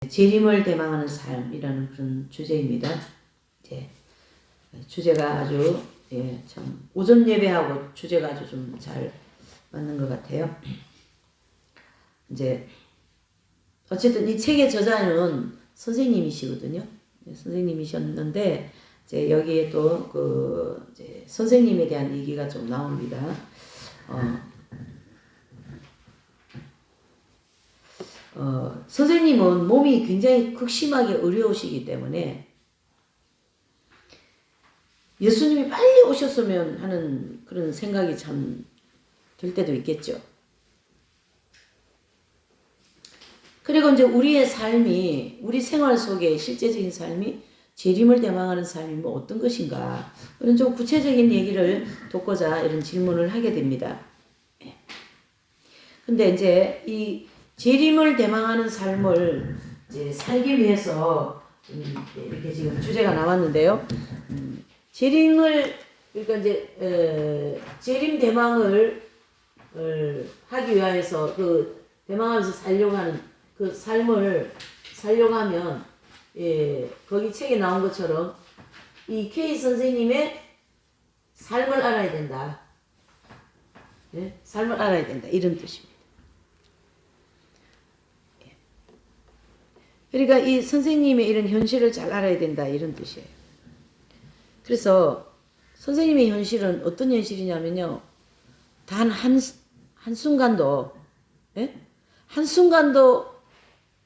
재림을 대망하는 삶이라는 그런 주제입니다. 이제 주제가 아주 참 오전 예배하고 주제가 아주 좀 잘 맞는 것 같아요. 이제 어쨌든 이 책의 저자는 선생님이시거든요. 선생님이셨는데 이제 여기에 또 그 이제 선생님에 대한 얘기가 좀 나옵니다. 선생님은 몸이 굉장히 극심하게 어려우시기 때문에 예수님이 빨리 오셨으면 하는 그런 생각이 참 들 때도 있겠죠. 그리고 이제 우리의 삶이, 우리 생활 속에 실제적인 삶이 재림을 대망하는 삶이 뭐 어떤 것인가, 그런 좀 구체적인 얘기를 돕고자 이런 질문을 하게 됩니다. 근데 이제 이 재림을 대망하는 삶을 이제 살기 위해서 이렇게 지금 주제가 나왔는데요. 재림을, 그러니까 이제 재림 대망을 하기 위해서 그 대망하면서 살려고 하는 그 삶을 살려고 하면, 거기 책에 나온 것처럼 이 K 선생님의 삶을 알아야 된다. 삶을 알아야 된다. 이런 뜻입니다. 그러니까 이 선생님의 이런 현실을 잘 알아야 된다. 이런 뜻이에요. 그래서 선생님의 현실은 어떤 현실이냐면요. 단 한순간도, 한순간도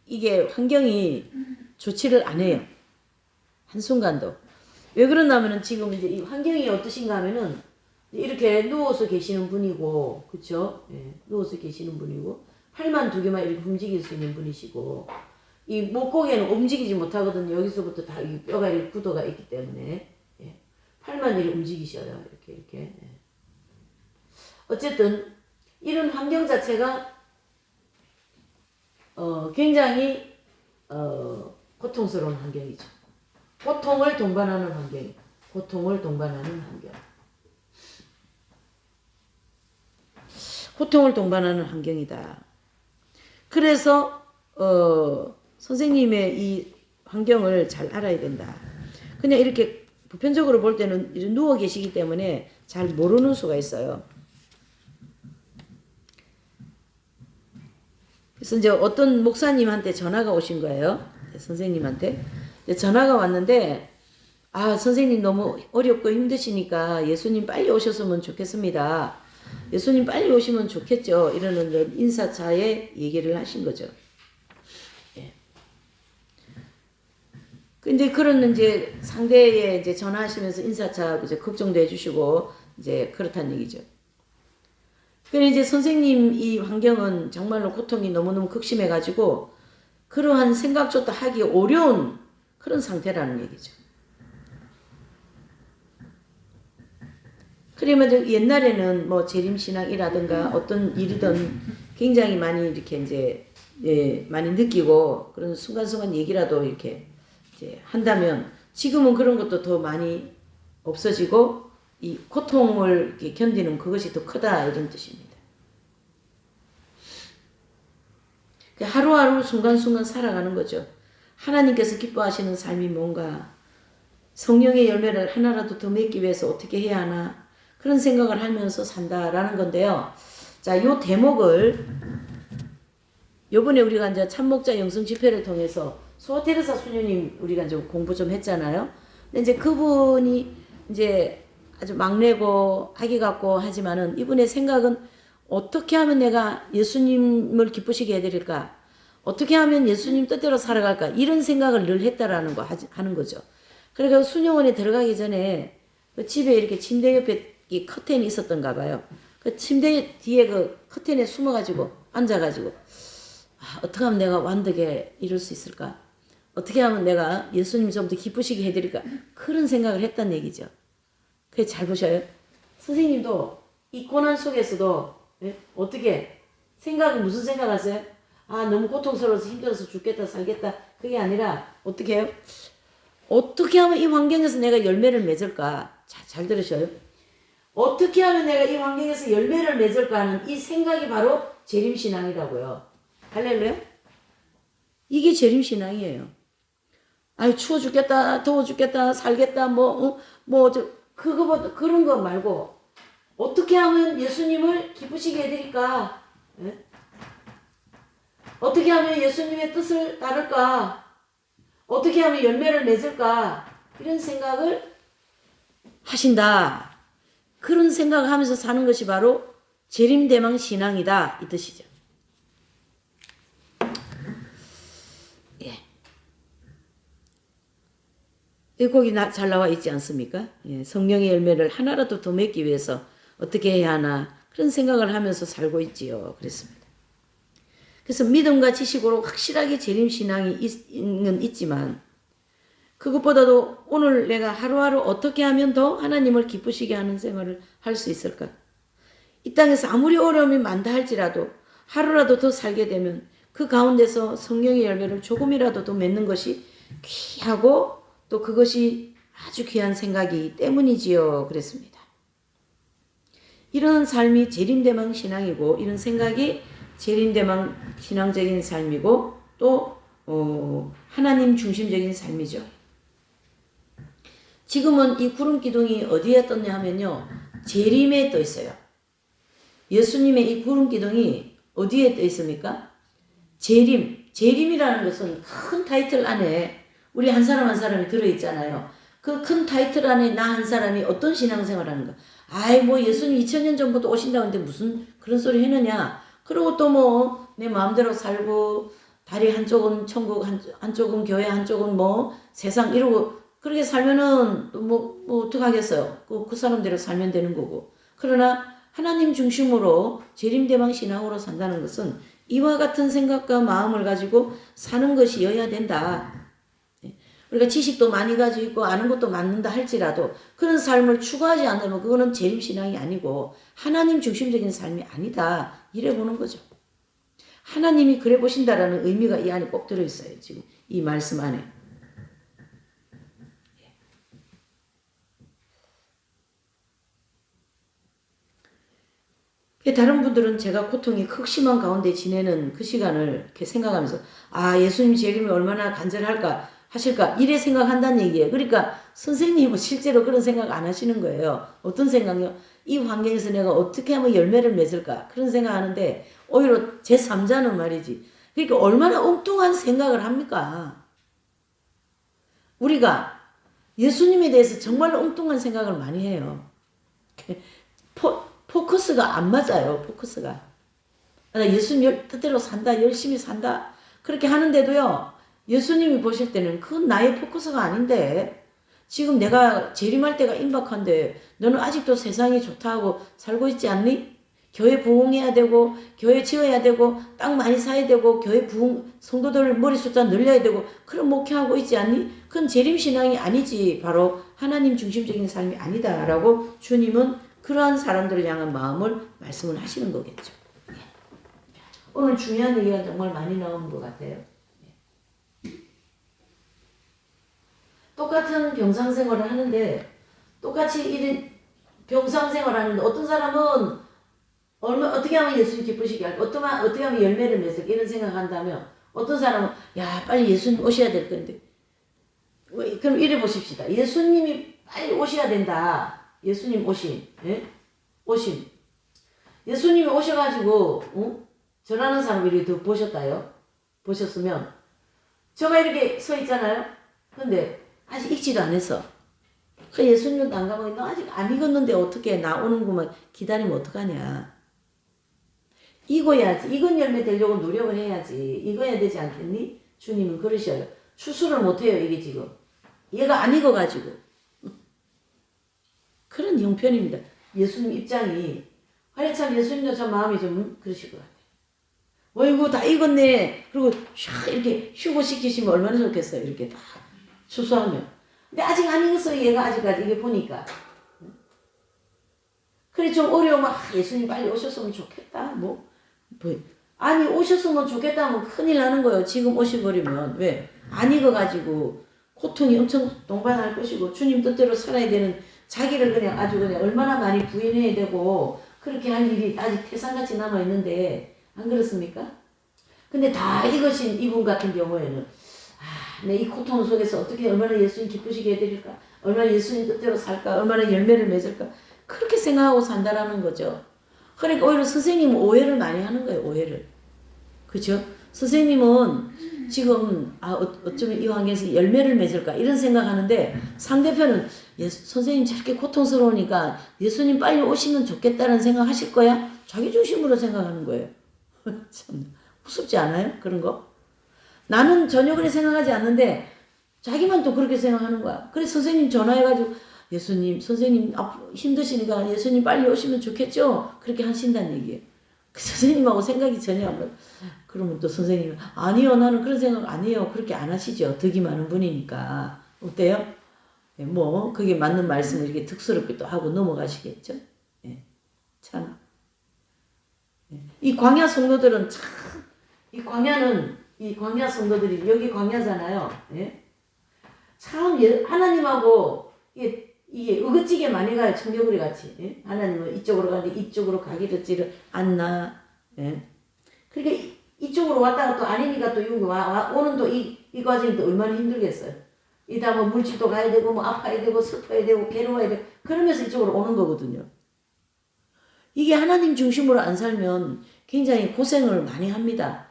이게 환경이 좋지를 않아요. 한순간도. 왜 그러냐면은 지금 이제 이 환경이 어떠신가 하면은 이렇게 누워서 계시는 분이고, 그쵸? 누워서 계시는 분이고, 팔만 두 개만 이렇게 움직일 수 있는 분이시고, 이 목고개는 움직이지 못하거든요. 여기서부터 다 이 뼈가 이렇게 굳어가 있기 때문에. 팔만 이렇게 움직이셔요. 이렇게. 어쨌든, 이런 환경 자체가, 굉장히, 고통스러운 환경이죠. 고통을 동반하는 환경. 고통을 동반하는 환경. 고통을 동반하는 환경이다. 그래서, 선생님의 이 환경을 잘 알아야 된다. 그냥 이렇게 보편적으로 볼 때는 이렇게 누워 계시기 때문에 잘 모르는 수가 있어요. 그래서 이제 어떤 목사님한테 전화가 오신 거예요. 선생님한테. 전화가 왔는데, 선생님 너무 어렵고 힘드시니까 예수님 빨리 오셨으면 좋겠습니다. 예수님 빨리 오시면 좋겠죠. 이러는 인사차에 얘기를 하신 거죠. 근데 그런 이제 상대에 이제 전화하시면서 인사차 이제 걱정도 해주시고 이제 그렇다는 얘기죠. 그런데 이제 선생님 이 환경은 정말로 고통이 너무너무 극심해가지고 그러한 생각조차 하기 어려운 그런 상태라는 얘기죠. 그러면 옛날에는 뭐 재림신앙이라든가 어떤 일이든 굉장히 많이 이렇게 이제 많이 느끼고 그런 순간순간 얘기라도 이렇게 이제 한다면 지금은 그런 것도 더 많이 없어지고 이 고통을 이렇게 견디는 그것이 더 크다 이런 뜻입니다. 하루하루 순간순간 살아가는 거죠. 하나님께서 기뻐하시는 삶이 뭔가, 성령의 열매를 하나라도 더 맺기 위해서 어떻게 해야 하나, 그런 생각을 하면서 산다라는 건데요. 자, 요 대목을 요번에 우리가 이제 참목자 영성 집회를 통해서 소아테레사 수녀님 우리가 좀 공부 좀 했잖아요. 근데 이제 그분이 이제 아주 막내고 아기 같고 하지만은 이분의 생각은 어떻게 하면 내가 예수님을 기쁘시게 해드릴까? 어떻게 하면 예수님 뜻대로 살아갈까? 이런 생각을 늘 했다라는 거 하는 거죠. 그러니까 수녀원에 들어가기 전에 그 집에 이렇게 침대 옆에 이 커튼이 있었던가 봐요. 그 침대 뒤에 그 커튼에 숨어가지고 앉아가지고 어떻게 하면 내가 완벽에 이룰 수 있을까? 어떻게 하면 내가 예수님 좀 더 기쁘시게 해드릴까? 그런 생각을 했다는 얘기죠. 그게 잘 보셔요. 선생님도 이 고난 속에서도 어떻게 생각이 무슨 생각하세요? 너무 고통스러워서 힘들어서 죽겠다 살겠다 그게 아니라 어떻게 해요? 어떻게 하면 이 환경에서 내가 열매를 맺을까? 잘 들으셔요. 어떻게 하면 내가 이 환경에서 열매를 맺을까 하는 이 생각이 바로 재림신앙이라고요. 할렐루야? 이게 재림신앙이에요. 아유, 추워 죽겠다, 더워 죽겠다, 살겠다, 그거보다, 그런 거 말고, 어떻게 하면 예수님을 기쁘시게 해드릴까? 예? 어떻게 하면 예수님의 뜻을 따를까? 어떻게 하면 열매를 맺을까? 이런 생각을 하신다. 그런 생각을 하면서 사는 것이 바로 재림대망 신앙이다. 이 뜻이죠. 예. 이 곡이 잘 나와 있지 않습니까? 예. 성령의 열매를 하나라도 더 맺기 위해서 어떻게 해야 하나 그런 생각을 하면서 살고 있지요. 그랬습니다. 그래서 믿음과 지식으로 확실하게 재림신앙이 있지만 그것보다도 오늘 내가 하루하루 어떻게 하면 더 하나님을 기쁘시게 하는 생활을 할 수 있을까? 이 땅에서 아무리 어려움이 많다 할지라도 하루라도 더 살게 되면 그 가운데서 성령의 열매를 조금이라도 더 맺는 것이 귀하고 또 그것이 아주 귀한 생각이기 때문이지요. 그랬습니다. 이런 삶이 재림대망 신앙이고 이런 생각이 재림대망 신앙적인 삶이고 또 하나님 중심적인 삶이죠. 지금은 이 구름 기둥이 어디에 떴냐 하면요. 재림에 떠 있어요. 예수님의 이 구름 기둥이 어디에 떠 있습니까? 재림. 재림이라는 것은 큰 타이틀 안에 우리 한 사람 한 사람이 들어있잖아요. 그 큰 타이틀 안에 나 한 사람이 어떤 신앙생활 하는가. 아이 예수님 2000년 전부터 오신다고 하는데 무슨 그런 소리 했느냐. 그리고 또 내 마음대로 살고 다리 한쪽은 천국 한쪽은 교회 한쪽은 세상 이러고 그렇게 살면은 어떡하겠어요. 그 사람대로 살면 되는 거고. 그러나 하나님 중심으로 재림대망 신앙으로 산다는 것은 이와 같은 생각과 마음을 가지고 사는 것이어야 된다. 우리가 지식도 많이 가지고 있고 아는 것도 많는다 할지라도 그런 삶을 추구하지 않으면 그거는 재림신앙이 아니고 하나님 중심적인 삶이 아니다. 이래 보는 거죠. 하나님이 그래 보신다라는 의미가 이 안에 꼭 들어있어요. 지금 이 말씀 안에. 다른 분들은 제가 고통이 극심한 가운데 지내는 그 시간을 이렇게 생각하면서 예수님 재림이 얼마나 간절할까 하실까 이래 생각한다는 얘기예요. 그러니까 선생님은 실제로 그런 생각 안 하시는 거예요. 어떤 생각이요? 이 환경에서 내가 어떻게 하면 열매를 맺을까 그런 생각하는데 오히려 제3자는 말이지. 그러니까 얼마나 엉뚱한 생각을 합니까? 우리가 예수님에 대해서 정말 엉뚱한 생각을 많이 해요. 포커스가 안 맞아요. 포커스가. 예수님 뜻대로 산다. 열심히 산다. 그렇게 하는데도요. 예수님이 보실 때는 그건 나의 포커스가 아닌데 지금 내가 재림할 때가 임박한데 너는 아직도 세상이 좋다고 살고 있지 않니? 교회 부흥해야 되고 교회 지어야 되고 땅 많이 사야 되고 교회 부흥 성도들 머리 숫자 늘려야 되고 그런 목회하고 있지 않니? 그건 재림신앙이 아니지. 바로 하나님 중심적인 삶이 아니다라고 주님은 그러한 사람들을 향한 마음을 말씀을 하시는 거겠죠. 오늘 중요한 얘기가 정말 많이 나오는 것 같아요. 똑같은 병상생활을 하는데 똑같이 이런 병상생활을 하는데 어떤 사람은 어떻게 하면 예수님 기쁘시게 할까? 어떻게 하면 열매를 맺을까? 이런 생각한다면 어떤 사람은 빨리 예수님 오셔야 될 건데 그럼 이래 보십시다. 예수님이 빨리 오셔야 된다. 예수님 오심. 예? 오심. 예수님이 오셔가지고 저라는 사람 이렇게 보셨다요. 보셨으면 저가 이렇게 서 있잖아요. 근데 아직 읽지도 안 했어. 그 예수님도 안 가면 너 아직 안 읽었는데 어떻게 나오는구만 기다리면 어떡하냐. 읽어야지. 익은 열매 되려고 노력을 해야지. 읽어야 되지 않겠니? 주님은 그러셔요. 추수를 못해요. 이게 지금. 얘가 안 익어가지고. 그런 형편입니다. 예수님 입장이. 참 예수님도 저 마음이 좀 그러실 것 같아요. 어이구 다 익었네. 그리고 이렇게 휴고시키시면 얼마나 좋겠어요. 이렇게 다 추수하면. 근데 아직 안 익었어요. 얘가 아직까지 이게 보니까. 그래 좀 어려우면 예수님 빨리 오셨으면 좋겠다. 아니 오셨으면 좋겠다 하면 큰일 나는 거예요. 지금 오셔버리면. 왜? 안 익어가지고 고통이 엄청 동반할 것이고 주님 뜻대로 살아야 되는 자기를 그냥 아주 그냥 얼마나 많이 부인해야 되고 그렇게 할 일이 아직 태산같이 남아있는데 안 그렇습니까? 근데 다 이것인 이분 같은 경우에는 내 이 고통 속에서 어떻게 얼마나 예수님 기쁘시게 해드릴까? 얼마나 예수님 뜻대로 살까? 얼마나 열매를 맺을까? 그렇게 생각하고 산다라는 거죠. 그러니까 오히려 선생님은 오해를 많이 하는 거예요. 오해를. 그죠? 선생님은 지금 어쩌면 이 환경에서 열매를 맺을까 이런 생각하는데 상대편은 선생님 저렇게 고통스러우니까 예수님 빨리 오시면 좋겠다는 생각하실 거야? 자기 중심으로 생각하는 거예요. 참 무섭지 않아요? 그런 거? 나는 전혀 그렇게 생각하지 않는데 자기만 또 그렇게 생각하는 거야. 그래서 선생님 전화해가지고 예수님 선생님 힘드시니까 예수님 빨리 오시면 좋겠죠? 그렇게 하신다는 얘기예요. 그 선생님하고 생각이 전혀 안 맞아. 그러면 또 선생님은 아니요 나는 그런 생각 아니에요. 그렇게 안 하시죠. 덕이 많은 분이니까. 어때요? 예, 뭐 그게 맞는 말씀을 이렇게 득스럽게 또 하고 넘어가시겠죠. 예, 참. 예. 이 광야 성도들은 참 이 광야 성도들이 여기 광야잖아요. 예? 참 하나님하고 이게 의긋지게 많이 가요. 청개구리 같이. 예? 하나님은 이쪽으로 가는데 이쪽으로 가기를 않나. 예? 그러니까 이쪽으로 왔다가 또 아니니까 또 여기 오는 또 이 과정이 또 얼마나 힘들겠어요. 이다 뭐 물질도 가야 되고 뭐 아파야 되고 슬퍼야 되고 괴로워야 되고 그러면서 이쪽으로 오는 거거든요. 이게 하나님 중심으로 안 살면 굉장히 고생을 많이 합니다.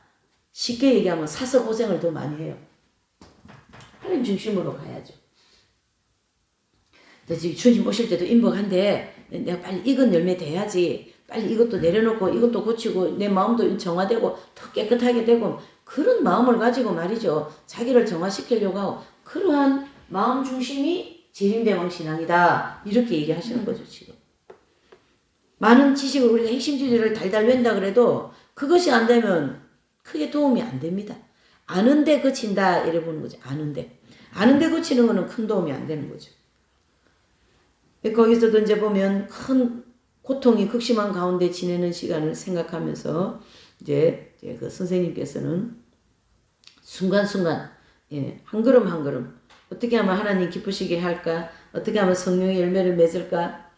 쉽게 얘기하면 사서 고생을 더 많이 해요. 하나님 중심으로 가야죠. 지금 주님 오실 때도 인복한데 내가 빨리 익은 열매 돼야지. 빨리 이것도 내려놓고 이것도 고치고 내 마음도 정화되고 더 깨끗하게 되고 그런 마음을 가지고 말이죠. 자기를 정화시키려고 하고 그러한 마음 중심이 재림대왕 신앙이다. 이렇게 얘기하시는 거죠 지금. 많은 지식을 우리가 핵심 진리를 달달 웬다 그래도 그것이 안 되면 크게 도움이 안 됩니다. 아는데 그친다 이래 보는 거죠. 아는데 그치는 거는 큰 도움이 안 되는 거죠. 거기서도 이제 보면 큰 고통이 극심한 가운데 지내는 시간을 생각하면서 이제 그 선생님께서는 순간순간 한 걸음 한 걸음 어떻게 하면 하나님 기쁘시게 할까? 어떻게 하면 성령의 열매를 맺을까?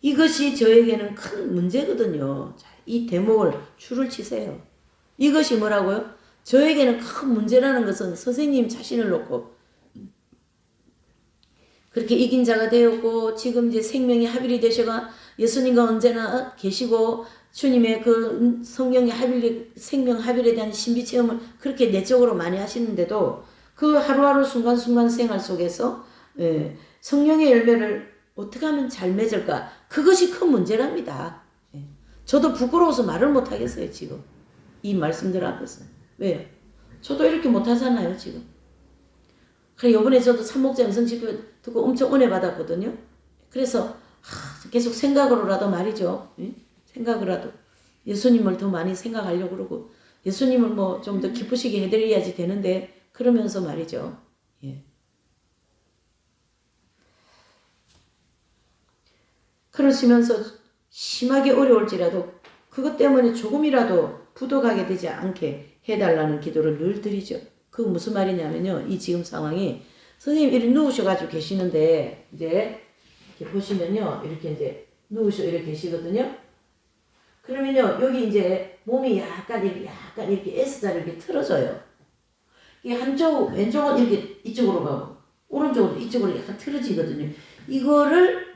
이것이 저에게는 큰 문제거든요. 자, 이 대목을 줄을 치세요. 이것이 뭐라고요? 저에게는 큰 문제라는 것은 선생님 자신을 놓고 그렇게 이긴 자가 되었고 지금 이제 생명이 합일이 되셔가 예수님과 언제나 계시고 주님의 그 성령의 생명 합일에 대한 신비 체험을 그렇게 내적으로 많이 하시는데도 그 하루하루 순간순간 생활 속에서 성령의 열매를 어떻게 하면 잘 맺을까? 그것이 큰 문제랍니다. 저도 부끄러워서 말을 못 하겠어요, 지금. 이 말씀들 앞에서. 왜요? 저도 이렇게 못 하잖아요, 지금. 그래, 요번에 저도 삼목자 영성 집회 듣고 엄청 은혜 받았거든요. 그래서, 계속 생각으로라도 말이죠. 생각으로라도. 예수님을 더 많이 생각하려고 그러고, 예수님을 뭐 좀 더 기쁘시게 해드려야지 되는데, 그러면서 말이죠. 그러시면서 심하게 어려울지라도 그것 때문에 조금이라도 부족하게 되지 않게 해달라는 기도를 늘 드리죠. 그거 무슨 말이냐면요. 이 지금 상황이 선생님 이렇게 누우셔가지고 계시는데 이제 이렇게 보시면요. 이렇게 이제 이렇게 계시거든요. 그러면요. 여기 이제 몸이 약간 이렇게 S자를 이렇게 틀어져요. 이게 왼쪽은 이렇게 이쪽으로 가고 오른쪽은 이쪽으로 약간 틀어지거든요. 이거를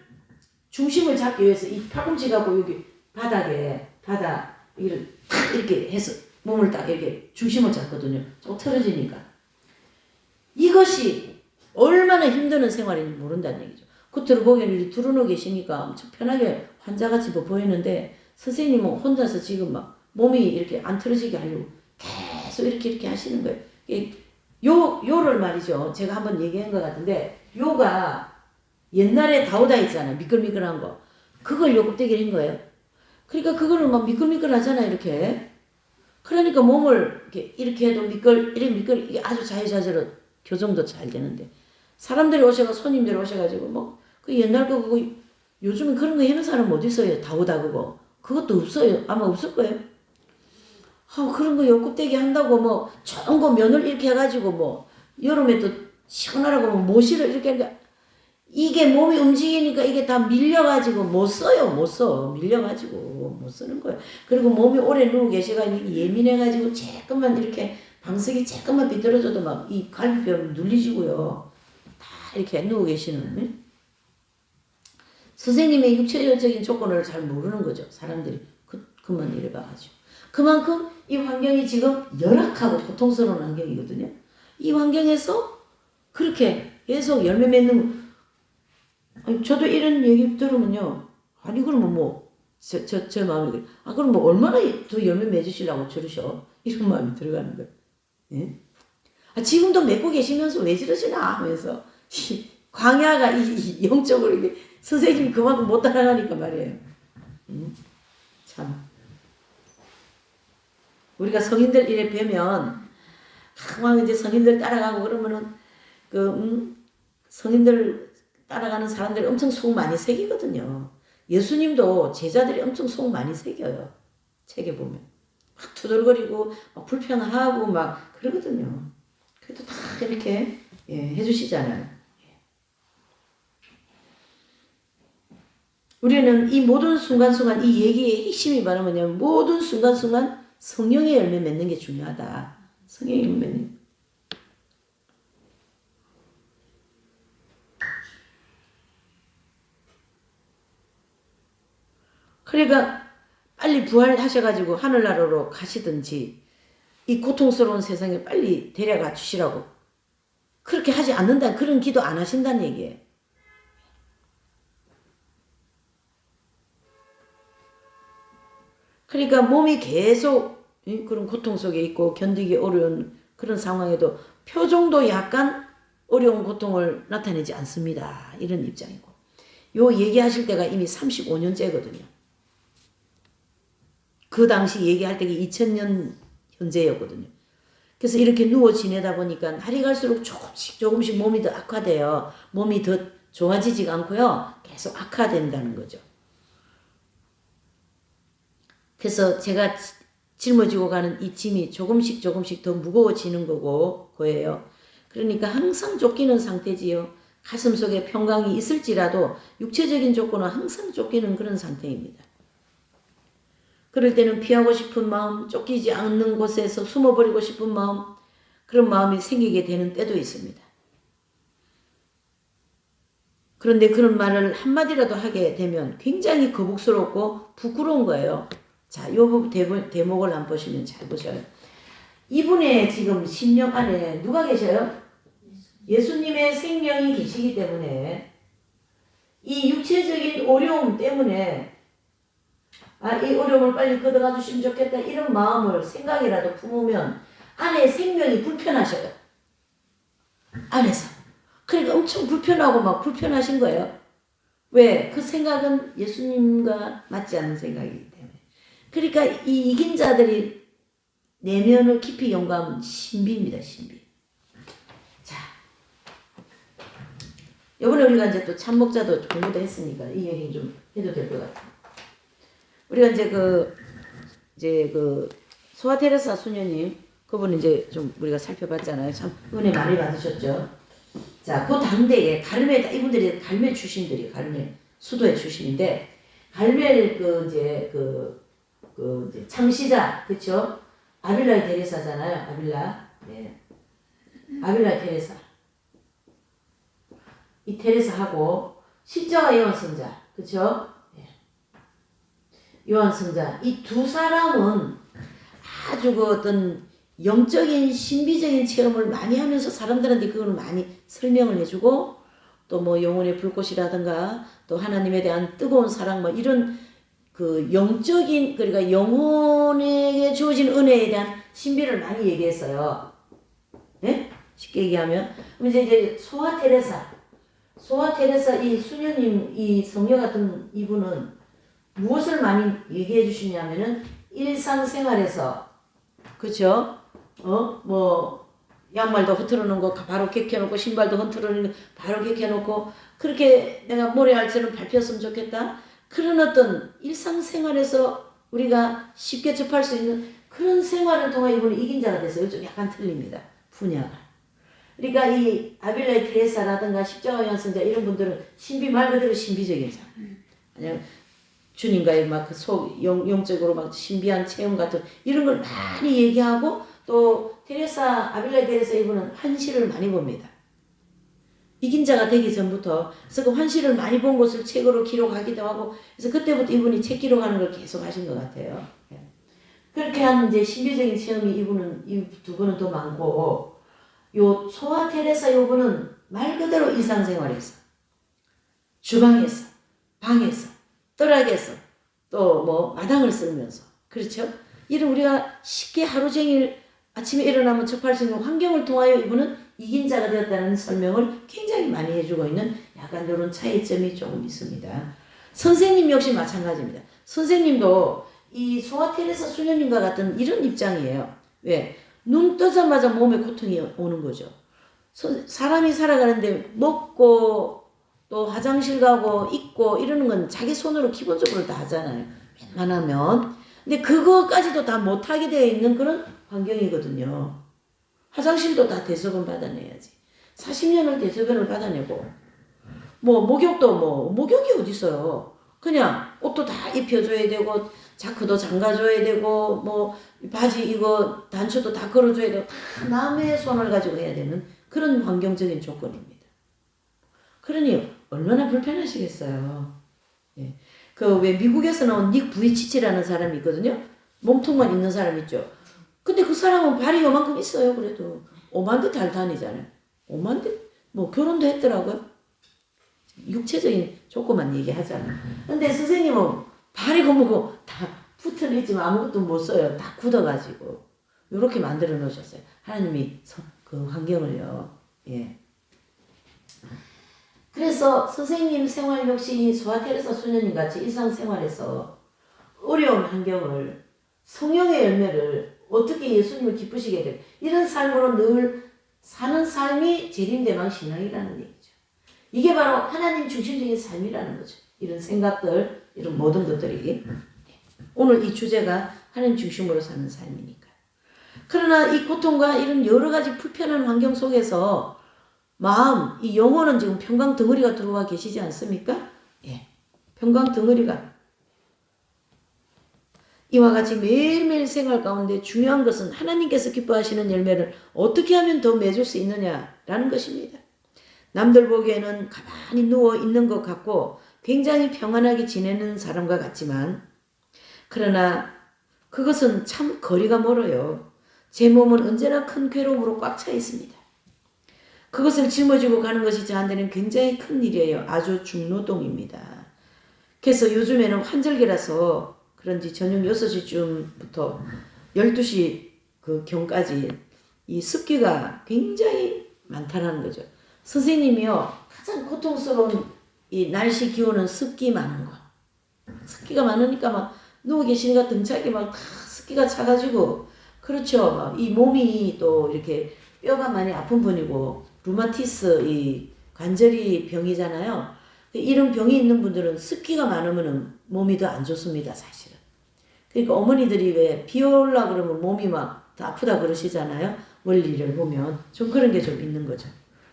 중심을 잡기 위해서 이 팔꿈치하고 여기 바닥 이렇게 해서 몸을 딱 이렇게 중심을 잡거든요. 조금 틀어지니까. 이것이 얼마나 힘드는 생활인지 모른다는 얘기죠. 겉으로 보기에는 두루누워 계시니까 엄청 편하게 환자같이 보이는데 선생님은 혼자서 지금 막 몸이 이렇게 안 틀어지게 하려고 계속 이렇게 하시는 거예요. 요를 말이죠. 제가 한번 얘기한 것 같은데 요가 옛날에 다우다 있잖아요. 미끌미끌한 거. 그걸 요껍데기를 한 거예요. 그러니까 그거를 막 미끌미끌하잖아요. 이렇게. 그러니까 몸을 이렇게 해도 이게 아주 자유자재로 교정도 잘 되는데 사람들이 손님들이 오셔가지고 뭐 그 옛날 거 그거 요즘은 그런 거 해는 사람 어디 있어요? 다우다 그거. 그것도 없어요. 아마 없을 거예요. 그런 거 요껍데기 한다고 뭐 좋은 거 면을 이렇게 해가지고 뭐 여름에 또 시원하라고 뭐 모시를 이렇게 하니까 이게 몸이 움직이니까 이게 다 밀려가지고 못 써. 밀려가지고. 못 쓰는 거예요. 그리고 몸이 오래 누워 계셔가지고 예민해가지고 조금만 이렇게 방석이 조금만 비뚤어져도 막 이 갈비뼈 눌리지고요. 다 이렇게 누워 계시는. 선생님의 육체적인 조건을 잘 모르는 거죠. 사람들이 그만 이래봐가지고. 그만큼 이 환경이 지금 열악하고 고통스러운 환경이거든요. 이 환경에서 그렇게 계속 열매 맺는 아니, 저도 이런 얘기 들으면요. 아니 그러면 뭐 제 마음이 그래. 아 그럼 뭐 얼마나 더 열매 맺으시려고 저러셔. 이런 마음이 들어가는 거예요. 예? 아, 지금도 맺고 계시면서 왜 저러시나 하면서 광야가 이 영적으로 이게 선생님이 그만큼 못 따라가니까 말이에요. 참 우리가 성인들 이래 뵈면 막 이제 성인들 따라가고 그러면은 성인들 따라가는 사람들이 엄청 속 많이 새기거든요. 예수님도 제자들이 엄청 속 많이 새겨요. 책에 보면 막 투덜거리고 막 불평하고 막 그러거든요. 그래도 다 이렇게 해주시잖아요. 우리는 이 모든 순간순간 이 얘기의 핵심이 뭐냐면 모든 순간순간 성령의 열매 맺는 게 중요하다. 성령의 열매 맺는 그러니까 빨리 부활하셔가지고 하늘나라로 가시든지 이 고통스러운 세상에 빨리 데려가 주시라고 그렇게 하지 않는다. 그런 기도 안 하신다는 얘기예요. 그러니까 몸이 계속 그런 고통 속에 있고 견디기 어려운 그런 상황에도 표정도 약간 어려운 고통을 나타내지 않습니다. 이런 입장이고 요 얘기하실 때가 이미 35년째거든요. 그 당시 얘기할 때가 2000년 현재였거든요. 그래서 이렇게 누워 지내다 보니까 날이 갈수록 조금씩 몸이 더 악화돼요. 몸이 더 좋아지지가 않고요. 계속 악화된다는 거죠. 그래서 제가 짊어지고 가는 이 짐이 조금씩 더 무거워지는 거예요. 그러니까 항상 쫓기는 상태지요. 가슴 속에 평강이 있을지라도 육체적인 조건은 항상 쫓기는 그런 상태입니다. 그럴 때는 피하고 싶은 마음, 쫓기지 않는 곳에서 숨어버리고 싶은 마음, 그런 마음이 생기게 되는 때도 있습니다. 그런데 그런 말을 한마디라도 하게 되면 굉장히 거북스럽고 부끄러운 거예요. 자, 요 대목을 한번 보시면 잘 보셔요. 이분의 지금 심령 안에 누가 계셔요? 예수님의 생명이 계시기 때문에 이 육체적인 어려움 때문에 이 어려움을 빨리 걷어가 주시면 좋겠다 이런 마음을 생각이라도 품으면 안에 생명이 불편하셔요. 안에서. 그러니까 엄청 불편하고 막 불편하신 거예요. 왜? 그 생각은 예수님과 맞지 않는 생각이기 때문에. 그러니까 이 이긴 자들이 내면을 깊이 연구하면 신비입니다. 신비. 자, 이번에 우리가 이제 또 참목자도 공부도 했으니까 이 얘기 좀 해도 될 것 같아요. 우리가 이제 소아 테레사 수녀님 그분 이제 좀 우리가 살펴봤잖아요. 참 은혜 많이 받으셨죠. 자, 그 당대에 갈멜 이분들이 갈멜 출신들이 갈멜 수도의 출신인데 갈멜 이제 창시자 그렇죠? 아빌라 테레사잖아요. 아빌라. 네. 아빌라 테레사. 이 테레사하고 십자가 요한 성자. 그렇죠? 네. 요한 성자. 이 두 사람은 아주 그 어떤 영적인 신비적인 체험을 많이 하면서 사람들한테 그걸 많이 설명을 해주고 또 뭐 영혼의 불꽃이라든가 또 하나님에 대한 뜨거운 사랑 뭐 이런 그 영적인 그러니까 영혼에게 주어진 은혜에 대한 신비를 많이 얘기했어요. 네? 쉽게 얘기하면 이제 소아 테레사 이 수녀님 이 성녀 같은 이분은 무엇을 많이 얘기해 주시냐면은 일상생활에서 그렇죠? 뭐 양말도 흐트러 놓은 거 바로 개켜놓고 신발도 흐트러 놓은 거 바로 개켜놓고 그렇게 내가 모래알처럼 밟혔으면 좋겠다. 그런 어떤 일상생활에서 우리가 쉽게 접할 수 있는 그런 생활을 통해 이분은 이긴 자가 됐어요. 좀 약간 틀립니다. 분야가. 그러니까 이 아빌라의 테레사라든가 십자가 요한 성자 이런 분들은 신비 말 그대로 신비적인 자. 주님과의 막 그 영적으로 막 신비한 체험 같은 이런 걸 많이 얘기하고 또 아빌라 테레사 이분은 환시를 많이 봅니다. 이긴 자가 되기 전부터 그래서 그 환시를 많이 본 것을 책으로 기록하기도 하고 그래서 그때부터 이분이 책 기록하는 걸 계속 하신 것 같아요. 그렇게 한 이제 신비적인 체험이 이 두 분은 더 많고 요 소아 테레사 요분은 말 그대로 일상생활에서 주방에서 방에서 떠락에서 또 뭐 마당을 쓸면서 그렇죠? 이런 우리가 쉽게 하루 종일 아침에 일어나면 접할 수 있는 환경을 통하여 이분은 이긴 자가 되었다는 설명을 굉장히 많이 해주고 있는 약간 이런 차이점이 조금 있습니다. 선생님 역시 마찬가지입니다. 선생님도 이 소아 테레사 수녀님과 같은 이런 입장이에요. 왜? 눈 뜨자마자 몸에 고통이 오는 거죠. 사람이 살아가는데 먹고 또 화장실 가고 입고 이러는 건 자기 손으로 기본적으로 다 하잖아요. 웬만하면. 근데 그거까지도 다 못하게 되어 있는 그런 환경이거든요. 화장실도 다 대소변 받아내야지. 40년을 대소변을 받아내고 뭐 목욕이 어디 있어요. 그냥 옷도 다 입혀줘야 되고 자크도 잠가줘야 되고 뭐 바지 이거 단추도 다 걸어줘야 되고 다 남의 손을 가지고 해야 되는 그런 환경적인 조건입니다. 그러니 얼마나 불편하시겠어요. 예. 그 왜 미국에서 나온 닉 부이치치라는 사람이 있거든요. 몸통만 있는 사람 있죠. 근데 그 사람은 발이 요만큼 있어요. 그래도 오만데 잘 다니잖아요. 오만데 뭐 결혼도 했더라고요. 육체적인 조건만 얘기하잖아요. 근데 선생님은 발이 고무고 다 붙어 있지만 아무것도 못 써요. 다 굳어가지고 이렇게 만들어 놓으셨어요. 하나님이 그 환경을요. 예. 그래서 선생님 생활 역시 소아 테레사 수녀님 같이 일상생활에서 어려운 환경을 성령의 열매를 어떻게 예수님을 기쁘시게 될 이런 삶으로 늘 사는 삶이 재림대망 신앙이라는 얘기죠. 이게 바로 하나님 중심적인 삶이라는 거죠. 이런 생각들, 이런 모든 것들이 오늘 이 주제가 하나님 중심으로 사는 삶이니까. 그러나 이 고통과 이런 여러 가지 불편한 환경 속에서 마음, 이 영혼은 지금 평강 덩어리가 들어와 계시지 않습니까? 예. 평강 덩어리가 이와 같이 매일매일 생활 가운데 중요한 것은 하나님께서 기뻐하시는 열매를 어떻게 하면 더 맺을 수 있느냐라는 것입니다. 남들 보기에는 가만히 누워 있는 것 같고 굉장히 평안하게 지내는 사람과 같지만 그러나 그것은 참 거리가 멀어요. 제 몸은 언제나 큰 괴로움으로 꽉 차 있습니다. 그것을 짊어지고 가는 것이 저한테는 굉장히 큰 일이에요. 아주 중노동입니다. 그래서 요즘에는 환절기라서 그런지 저녁 6시쯤부터 12시 그 경까지 이 습기가 굉장히 많다는 거죠. 선생님이요. 가장 고통스러운 이 날씨 기온은 습기 많은 거. 습기가 많으니까 막 누워 계시니까 등짝이 막 다 습기가 차가지고 그렇죠. 막 이 몸이 또 이렇게 뼈가 많이 아픈 분이고 루마티스 이 관절이 병이잖아요. 이런 병이 있는 분들은 습기가 많으면 몸이 더 안 좋습니다, 사실은. 그러니까 어머니들이 왜 비 올라 그러면 몸이 막 더 아프다 그러시잖아요. 원리를 보면 좀 그런 게 좀 있는 거죠.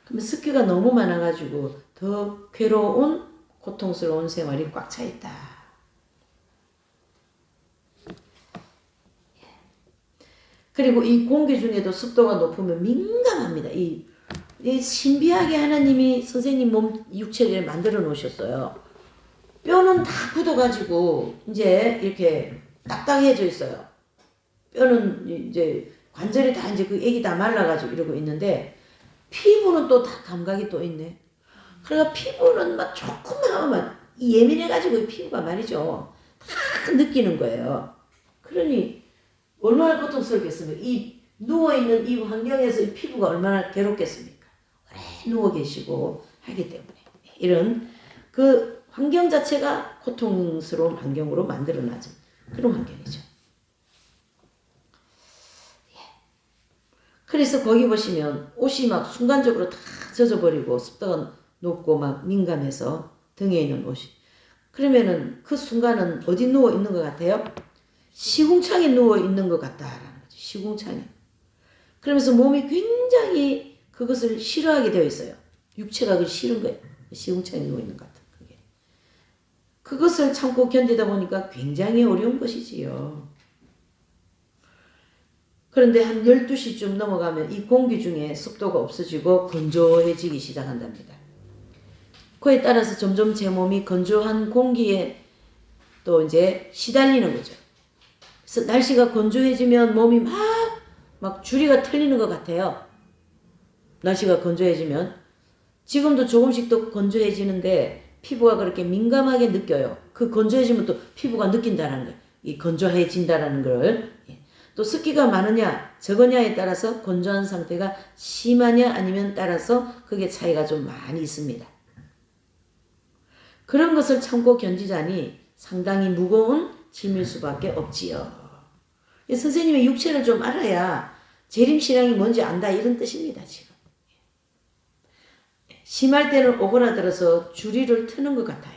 그러면 습기가 너무 많아가지고 더 괴로운 고통스러운 생활이 꽉 차 있다. 그리고 이 공기 중에도 습도가 높으면 민감합니다. 이 신비하게 하나님이 선생님 몸 육체를 만들어 놓으셨어요. 뼈는 다 굳어가지고 이제 이렇게 딱딱해져 있어요. 뼈는 이제 관절이 다 이제 그 애기 다 말라가지고 이러고 있는데 피부는 또 다 감각이 또 있네. 그러니까 피부는 막 조금만 하면 예민해가지고 피부가 말이죠. 다 느끼는 거예요. 그러니 얼마나 고통스럽겠습니까? 이 누워있는 이 환경에서 이 피부가 얼마나 괴롭겠습니까? 오래 누워 계시고 하기 때문에 이런 그 환경 자체가 고통스러운 환경으로 만들어나죠. 그런 환경이죠. 그래서 거기 보시면 옷이 막 순간적으로 다 젖어버리고 습도가 높고 막 민감해서 등에 있는 옷이. 그러면은 그 순간은 어디 누워 있는 것 같아요? 시궁창에 누워 있는 것 같다라는 거죠. 시궁창에. 그러면서 몸이 굉장히 그것을 싫어하게 되어 있어요. 육체가 그 싫은 거예요. 시궁창에 누워 있는 것 같아. 그게. 그것을 참고 견디다 보니까 굉장히 어려운 것이지요. 그런데 한 12시쯤 넘어가면 이 공기 중에 습도가 없어지고 건조해지기 시작한답니다. 그에 따라서 점점 제 몸이 건조한 공기에 또 이제 시달리는 거죠. 그래서 날씨가 건조해지면 몸이 막 주리가 틀리는 것 같아요. 날씨가 건조해지면. 지금도 조금씩 또 건조해지는데 피부가 그렇게 민감하게 느껴요. 그 건조해지면 또 피부가 느낀다는 거예요. 이 건조해진다는 걸. 또 습기가 많으냐 적으냐에 따라서 건조한 상태가 심하냐 아니면 따라서 그게 차이가 좀 많이 있습니다. 그런 것을 참고 견디자니 상당히 무거운 짐일 수밖에 없지요. 선생님의 육체를 좀 알아야 재림신앙이 뭔지 안다 이런 뜻입니다. 지금. 심할 때는 오그라들어서 주리를 트는 것 같아요.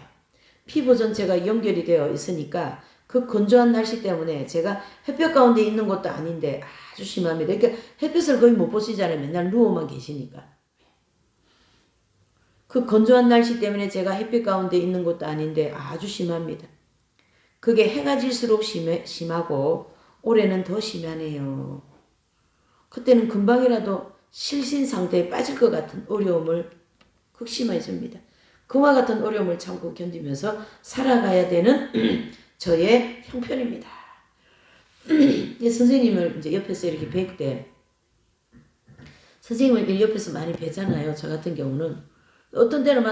피부 전체가 연결이 되어 있으니까 그 건조한 날씨 때문에 제가 햇볕 가운데 있는 것도 아닌데 아주 심합니다. 그러니까 햇볕을 거의 못 보시잖아요. 맨날 누워만 계시니까. 그 건조한 날씨 때문에 제가 햇빛 가운데 있는 것도 아닌데 아주 심합니다. 그게 해가 질수록 심하고 올해는 더 심하네요. 그때는 금방이라도 실신 상태에 빠질 것 같은 어려움을 극심해집니다. 그와 같은 어려움을 참고 견디면서 살아가야 되는 저의 형편입니다. 선생님을 이제 옆에서 이렇게 뵐 때, 선생님을 옆에서 많이 뵈잖아요. 저 같은 경우는 어떤 때는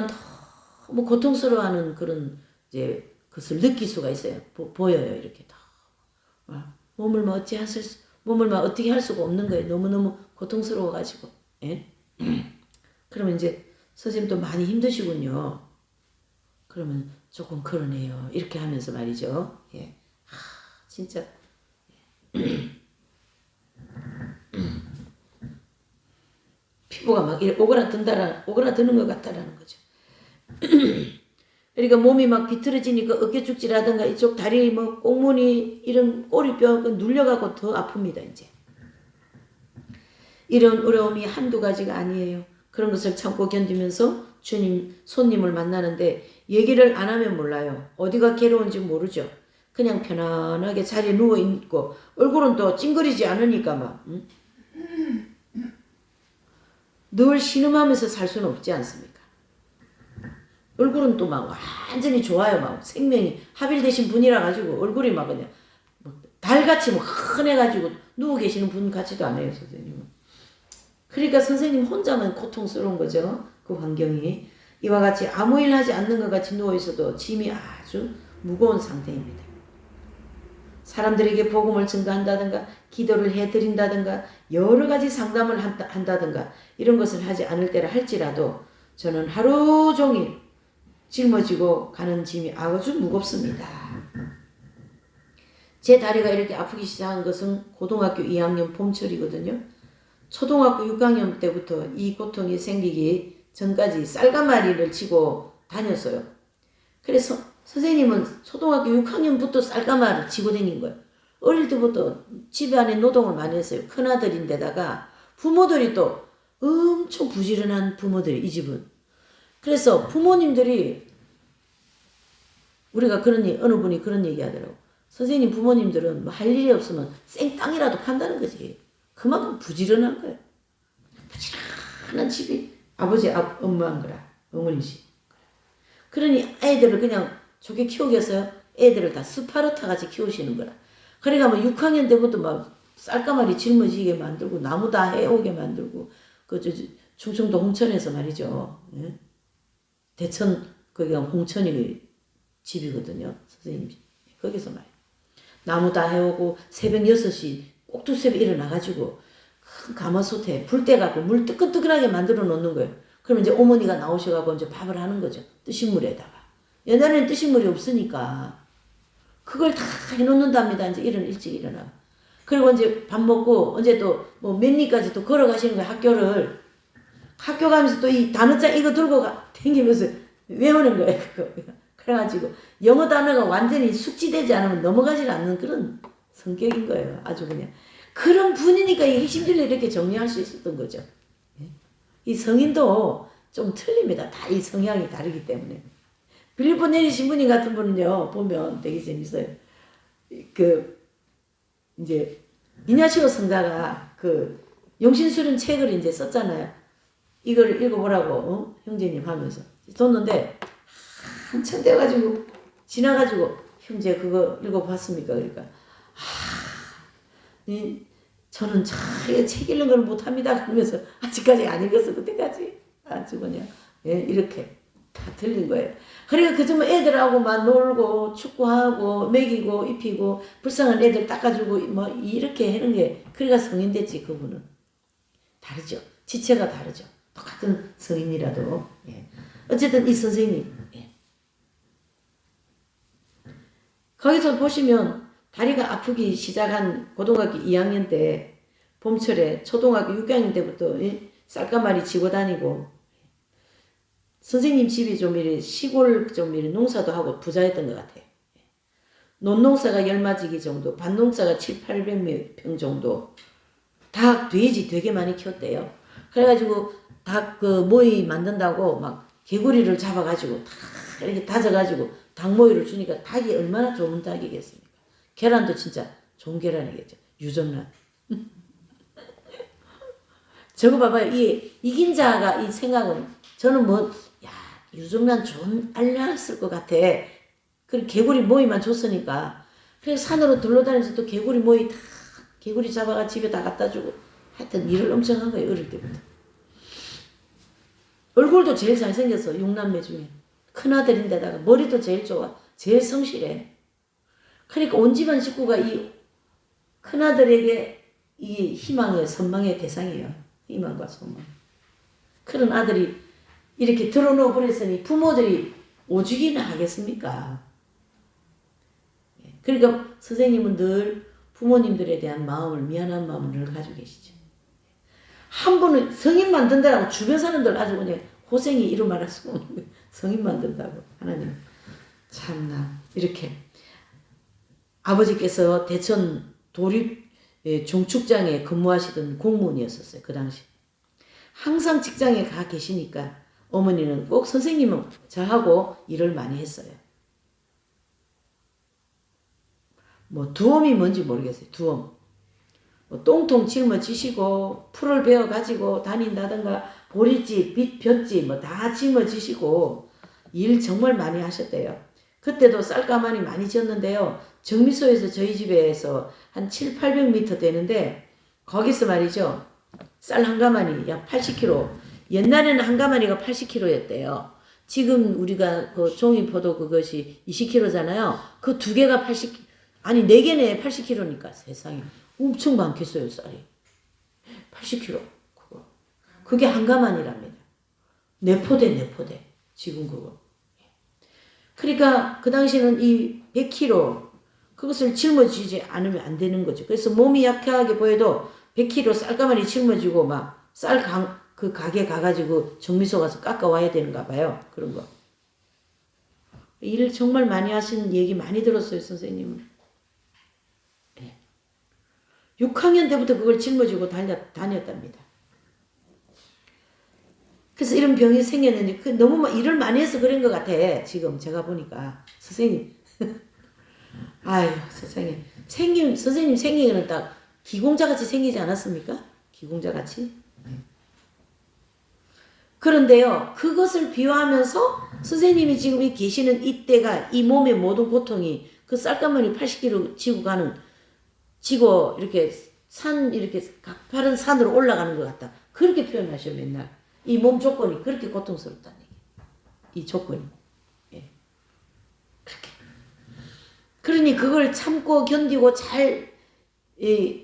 너무 고통스러워하는 그런 이제 것을 느낄 수가 있어요. 보여요. 이렇게 몸을 몸을 어떻게 할 수가 없는 거예요. 너무너무 고통스러워가지고. 예? 그러면 이제 선생님도 많이 힘드시군요. 그러면 조금 그러네요. 이렇게 하면서 말이죠. 예. 진짜. 피부가 막 오그라드는 것 같다라는 거죠. 그러니까 몸이 막 비틀어지니까 어깨 축지라든가 이쪽 다리 꽁무니 이런 꼬리뼈 눌려가고 더 아픕니다. 이제. 이런 어려움이 한두 가지가 아니에요. 그런 것을 참고 견디면서 손님을 만나는데 얘기를 안 하면 몰라요. 어디가 괴로운지 모르죠. 그냥 편안하게 자리에 누워있고 얼굴은 또 찡그리지 않으니까 늘 신음하면서 살 수는 없지 않습니까? 얼굴은 또 완전히 좋아요. 생명이 합일되신 분이라 가지고 얼굴이 그냥 달같이 흔해가지고 누워 계시는 분 같지도 않아요, 선생님은. 그러니까 선생님 혼자만 고통스러운 거죠. 그 환경이. 이와 같이 아무 일 하지 않는 것 같이 누워있어도 짐이 아주 무거운 상태입니다. 사람들에게 복음을 증거한다든가 기도를 해드린다든가 여러 가지 상담을 한다든가 이런 것을 하지 않을 때라 할지라도 저는 하루 종일 짊어지고 가는 짐이 아주 무겁습니다. 제 다리가 이렇게 아프기 시작한 것은 고등학교 2학년 봄철이거든요. 초등학교 6학년 때부터 이 고통이 생기기 전까지 쌀가마리를 치고 다녔어요. 그래서 선생님은 초등학교 6학년부터 쌀가마를 치고 다닌 거예요. 어릴 때부터 집안에 노동을 많이 했어요. 큰아들인데다가 부모들이 또 엄청 부지런한 부모들이 이 집은. 그래서 부모님들이 우리가 어느 분이 그런 얘기 하더라고. 선생님 부모님들은 할 일이 없으면 생땅이라도 판다는 거지. 그만큼 부지런한 거예요. 부지런한 집이 아버지, 엄마인 거라. 어머니시. 그러니 애들을 그냥 좋게 키우겠어요? 애들을 다 스파르타 같이 키우시는 거라. 그러니까 6학년 때부터 쌀가마리 짊어지게 만들고 나무 다 해오게 만들고 충청도 홍천에서 말이죠. 예? 대천 거기가 홍천이 집이거든요. 선생님 집. 거기서 말이에요. 나무 다 해오고 새벽 6시 꼭두새벽 일어나가지고 큰 가마솥에 불 떼갖고 물 뜨끈뜨끈하게 만들어 놓는 거예요. 그러면 이제 어머니가 나오셔가지고 이제 밥을 하는 거죠. 뜨신 물에다가. 옛날에는 뜨신 물이 없으니까 그걸 다 해놓는답니다. 이제 일찍 일어나. 그리고 이제 밥 먹고 언제 또 몇 리까지 또 걸어가시는 거예요. 학교 가면서 또 이 단어장 이거 들고 댕기면서 외우는 거예요. 그거. 그래가지고 영어 단어가 완전히 숙지되지 않으면 넘어가지 않는 그런 성격인 거예요. 아주 그냥. 그런 분이니까 이 핵심들을 이렇게 정리할 수 있었던 거죠. 이 성인도 좀 틀립니다. 다 이 성향이 다르기 때문에. 빌립보 내리 신부님 같은 분은요, 보면 되게 재밌어요. 그, 이제, 이냐시오 성자가 그, 용신수련 책을 이제 썼잖아요. 이걸 읽어보라고, 형제님 하면서. 뒀는데, 한참 돼가지고, 지나가지고, 형제 그거 읽어봤습니까? 그러니까, 저는 책 읽는 걸 못합니다. 그러면서, 아직까지 안 읽었어, 그때까지. 아주 그냥, 예, 이렇게. 다 틀린 거예요. 그러니까 그저 애들하고 막 놀고 축구하고 먹이고 입히고 불쌍한 애들 닦아주고 뭐 이렇게 하는 게 그래가 성인 됐지. 그분은 다르죠. 지체가 다르죠. 똑같은 성인이라도. 예. 어쨌든 이 선생님, 예. 거기서 보시면 다리가 아프기 시작한 고등학교 2학년 때 봄철에 초등학교 6학년 때부터 쌀가마리 지고 다니고, 선생님 집이 좀 이래 시골 좀 이래 농사도 하고 부자였던 것 같아요. 논농사가 10마지기 정도, 밭농사가 7, 800평 정도. 닭, 돼지 되게 많이 키웠대요. 그래가지고 닭 그 모이 만든다고 막 개구리를 잡아가지고 다 이렇게 다져가지고 닭 모이를 주니까 닭이 얼마나 좋은 닭이겠습니까? 계란도 진짜 좋은 계란이겠죠. 유정란. 저거 봐봐요. 이 이긴 자가 이 생각은 저는 뭐 유정란 좀 알렸을 것 같아. 그 개구리 모이만 줬으니까. 그래서 산으로 둘러다니면서 또 개구리 모이 다 개구리 잡아가 집에 다 갖다 주고 하여튼 일을 엄청 한 거예요. 어릴 때부터. 얼굴도 제일 잘생겼어. 6남매 중에. 큰아들인데다가 머리도 제일 좋아. 제일 성실해. 그러니까 온 집안 식구가 이 큰아들에게 이 희망의 선망의 대상이에요. 희망과 소망. 그런 아들이 이렇게 들어놓어 버렸으니 부모들이 오죽이나 하겠습니까? 그러니까 선생님은 늘 부모님들에 대한 마음을, 미안한 마음을 늘 가지고 계시죠. 한 분은 성인 만든다라고 주변 사람들 아주 그냥 고생이 이루 말할 수가 없는 거예요. 성인 만든다고. 하나님 참나. 이렇게 아버지께서 대천 도립 중축장에 근무하시던 공무원이었었어요. 그 당시. 항상 직장에 가 계시니까 어머니는 꼭 선생님은 저하고 일을 많이 했어요. 뭐 두엄이 뭔지 모르겠어요. 두엄. 뭐 똥통 짊어지시고 풀을 베어가지고 다닌다든가 보리집, 빚 뭐 다 짊어지시고 일 정말 많이 하셨대요. 그때도 쌀가마니 많이 지었는데요. 정미소에서 저희 집에서 한 7, 800m 되는데 거기서 말이죠. 쌀 한 가마니 약 80kg. 옛날에는 한 가마니가 80kg였대요. 지금 우리가 그 종이포도 그것이 20kg잖아요. 그 두 개가 80kg. 아니 4개네 80kg니까 세상에. 엄청 많겠어요 쌀이. 80kg. 그게 한 가마니랍니다. 네 포대. 지금 그거. 그러니까 그 당시에는 이 100kg 그것을 짊어지지 않으면 안 되는 거죠. 그래서 몸이 약하게 보여도 100kg 쌀가마니 짊어지고 막 쌀 그 가게 가가지고 정미소 가서 깎아와야 되는가 봐요. 그런 거. 일을 정말 많이 하시는 얘기 많이 들었어요, 선생님은. 네. 6학년 때부터 그걸 짊어지고 다녔답니다. 그래서 이런 병이 생겼는데 너무 일을 많이 해서 그런 것 같아. 지금 제가 보니까. 선생님. 아유, 세상에. 선생님 생기는 딱 기공자같이 생기지 않았습니까? 기공자같이. 그런데요, 그것을 비유하면서 선생님이 지금 계시는 이때가 이 몸의 모든 고통이 그 쌀가마니 80kg 지고 이렇게 이렇게 가파른 산으로 올라가는 것 같다. 그렇게 표현하셔, 맨날. 이 몸 조건이 그렇게 고통스럽다는 얘기. 이 조건이. 예. 그렇게. 그러니 그걸 참고 견디고 잘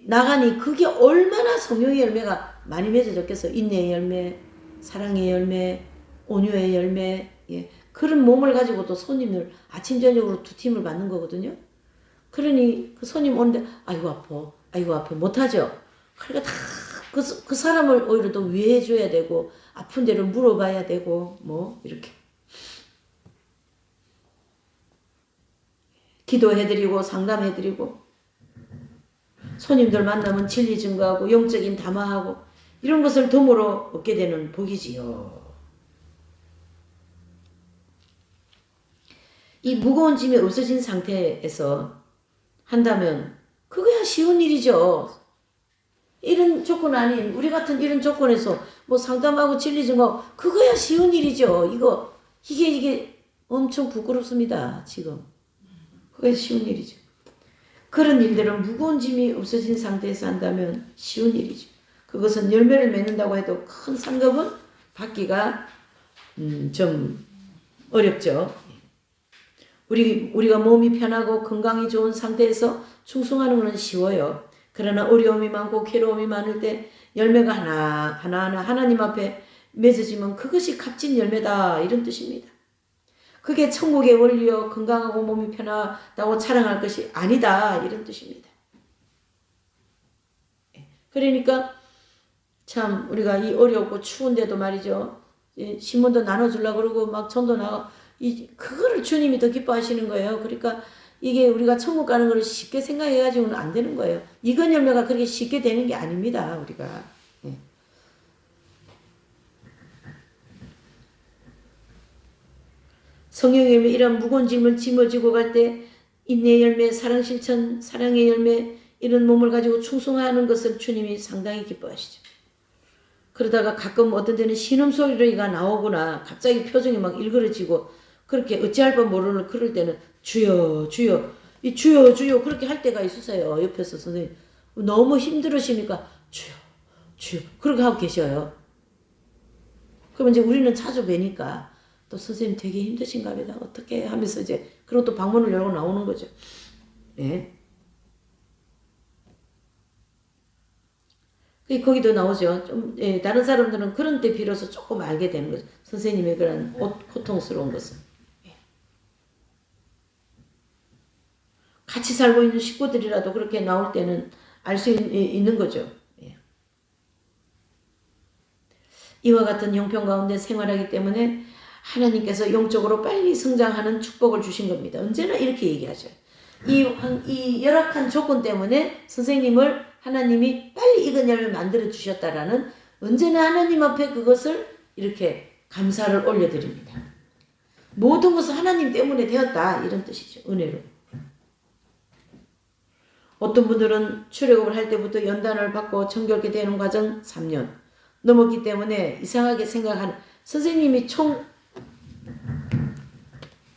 나가니 그게 얼마나 성령의 열매가 많이 맺어졌겠어. 인내의 열매, 사랑의 열매, 온유의 열매. 예. 그런 몸을 가지고 또 손님을 아침 저녁으로 2팀을 받는 거거든요. 그러니 그 손님 오는데 아이고 아파 못하죠. 그러니까 다 그 사람을 오히려 더 위해 줘야 되고 아픈 데를 물어봐야 되고 뭐 이렇게 기도해드리고 상담해드리고 손님들 만나면 진리 증거하고 영적인 담화하고 이런 것을 덤으로 얻게 되는 복이지요. 이 무거운 짐이 없어진 상태에서 한다면 그거야 쉬운 일이죠. 이런 조건 아닌 우리 같은 이런 조건에서 뭐 상담하고 진리 좀 하고 그거야 쉬운 일이죠. 이게 엄청 부끄럽습니다. 지금 그게 쉬운 일이죠. 그런 일들은 무거운 짐이 없어진 상태에서 한다면 쉬운 일이죠. 그것은 열매를 맺는다고 해도 큰 상급은 받기가 좀 어렵죠. 우리가 몸이 편하고 건강이 좋은 상태에서 충성하는 것은 쉬워요. 그러나 어려움이 많고 괴로움이 많을 때 열매가 하나하나 하나님 앞에 맺어지면 그것이 값진 열매다 이런 뜻입니다. 그게 천국의 원리요 건강하고 몸이 편하다고 자랑할 것이 아니다 이런 뜻입니다. 그러니까 참 우리가 이 어렵고 추운데도 말이죠. 신문도 나눠주려고 그러고 막 전도 나가 그거를 주님이 더 기뻐하시는 거예요. 그러니까 이게 우리가 천국 가는 걸 쉽게 생각해가지고는 안 되는 거예요. 이건 열매가 그렇게 쉽게 되는 게 아닙니다. 우리가. 성령의 열매 이런 무거운 짐을 짊어지고 갈 때 인내의 열매, 사랑 실천, 사랑의 열매 이런 몸을 가지고 충성하는 것을 주님이 상당히 기뻐하시죠. 그러다가 가끔 어떤 데는 신음소리가 나오거나 갑자기 표정이 막 일그러지고 그렇게 어찌할 바 모르는 그럴 때는 주여 주여 이 주여 주여 그렇게 할 때가 있으세요. 옆에서 선생님 너무 힘들으시니까 주여 주여 그렇게 하고 계셔요. 그러면 이제 우리는 자주 뵈니까 또 선생님 되게 힘드신가 보다 어떻게 하면서 이제 그리고 또 방문을 열고 나오는 거죠. 예. 거기도 나오죠. 좀 다른 사람들은 그런 때 비로소 조금 알게 되는 거죠. 선생님의 그런 고통스러운 것을. 같이 살고 있는 식구들이라도 그렇게 나올 때는 알 수 있는 거죠. 이와 같은 형편 가운데 생활하기 때문에 하나님께서 영적으로 빨리 성장하는 축복을 주신 겁니다. 언제나 이렇게 얘기하죠. 이 열악한 조건 때문에 선생님을 하나님이 빨리 익은 열매를 만들어 주셨다라는 언제나 하나님 앞에 그것을 이렇게 감사를 올려드립니다. 모든 것은 하나님 때문에 되었다 이런 뜻이죠. 은혜로. 어떤 분들은 출애굽을 할 때부터 연단을 받고 정결케 되는 과정 3년 넘었기 때문에 이상하게 생각하는 선생님이 총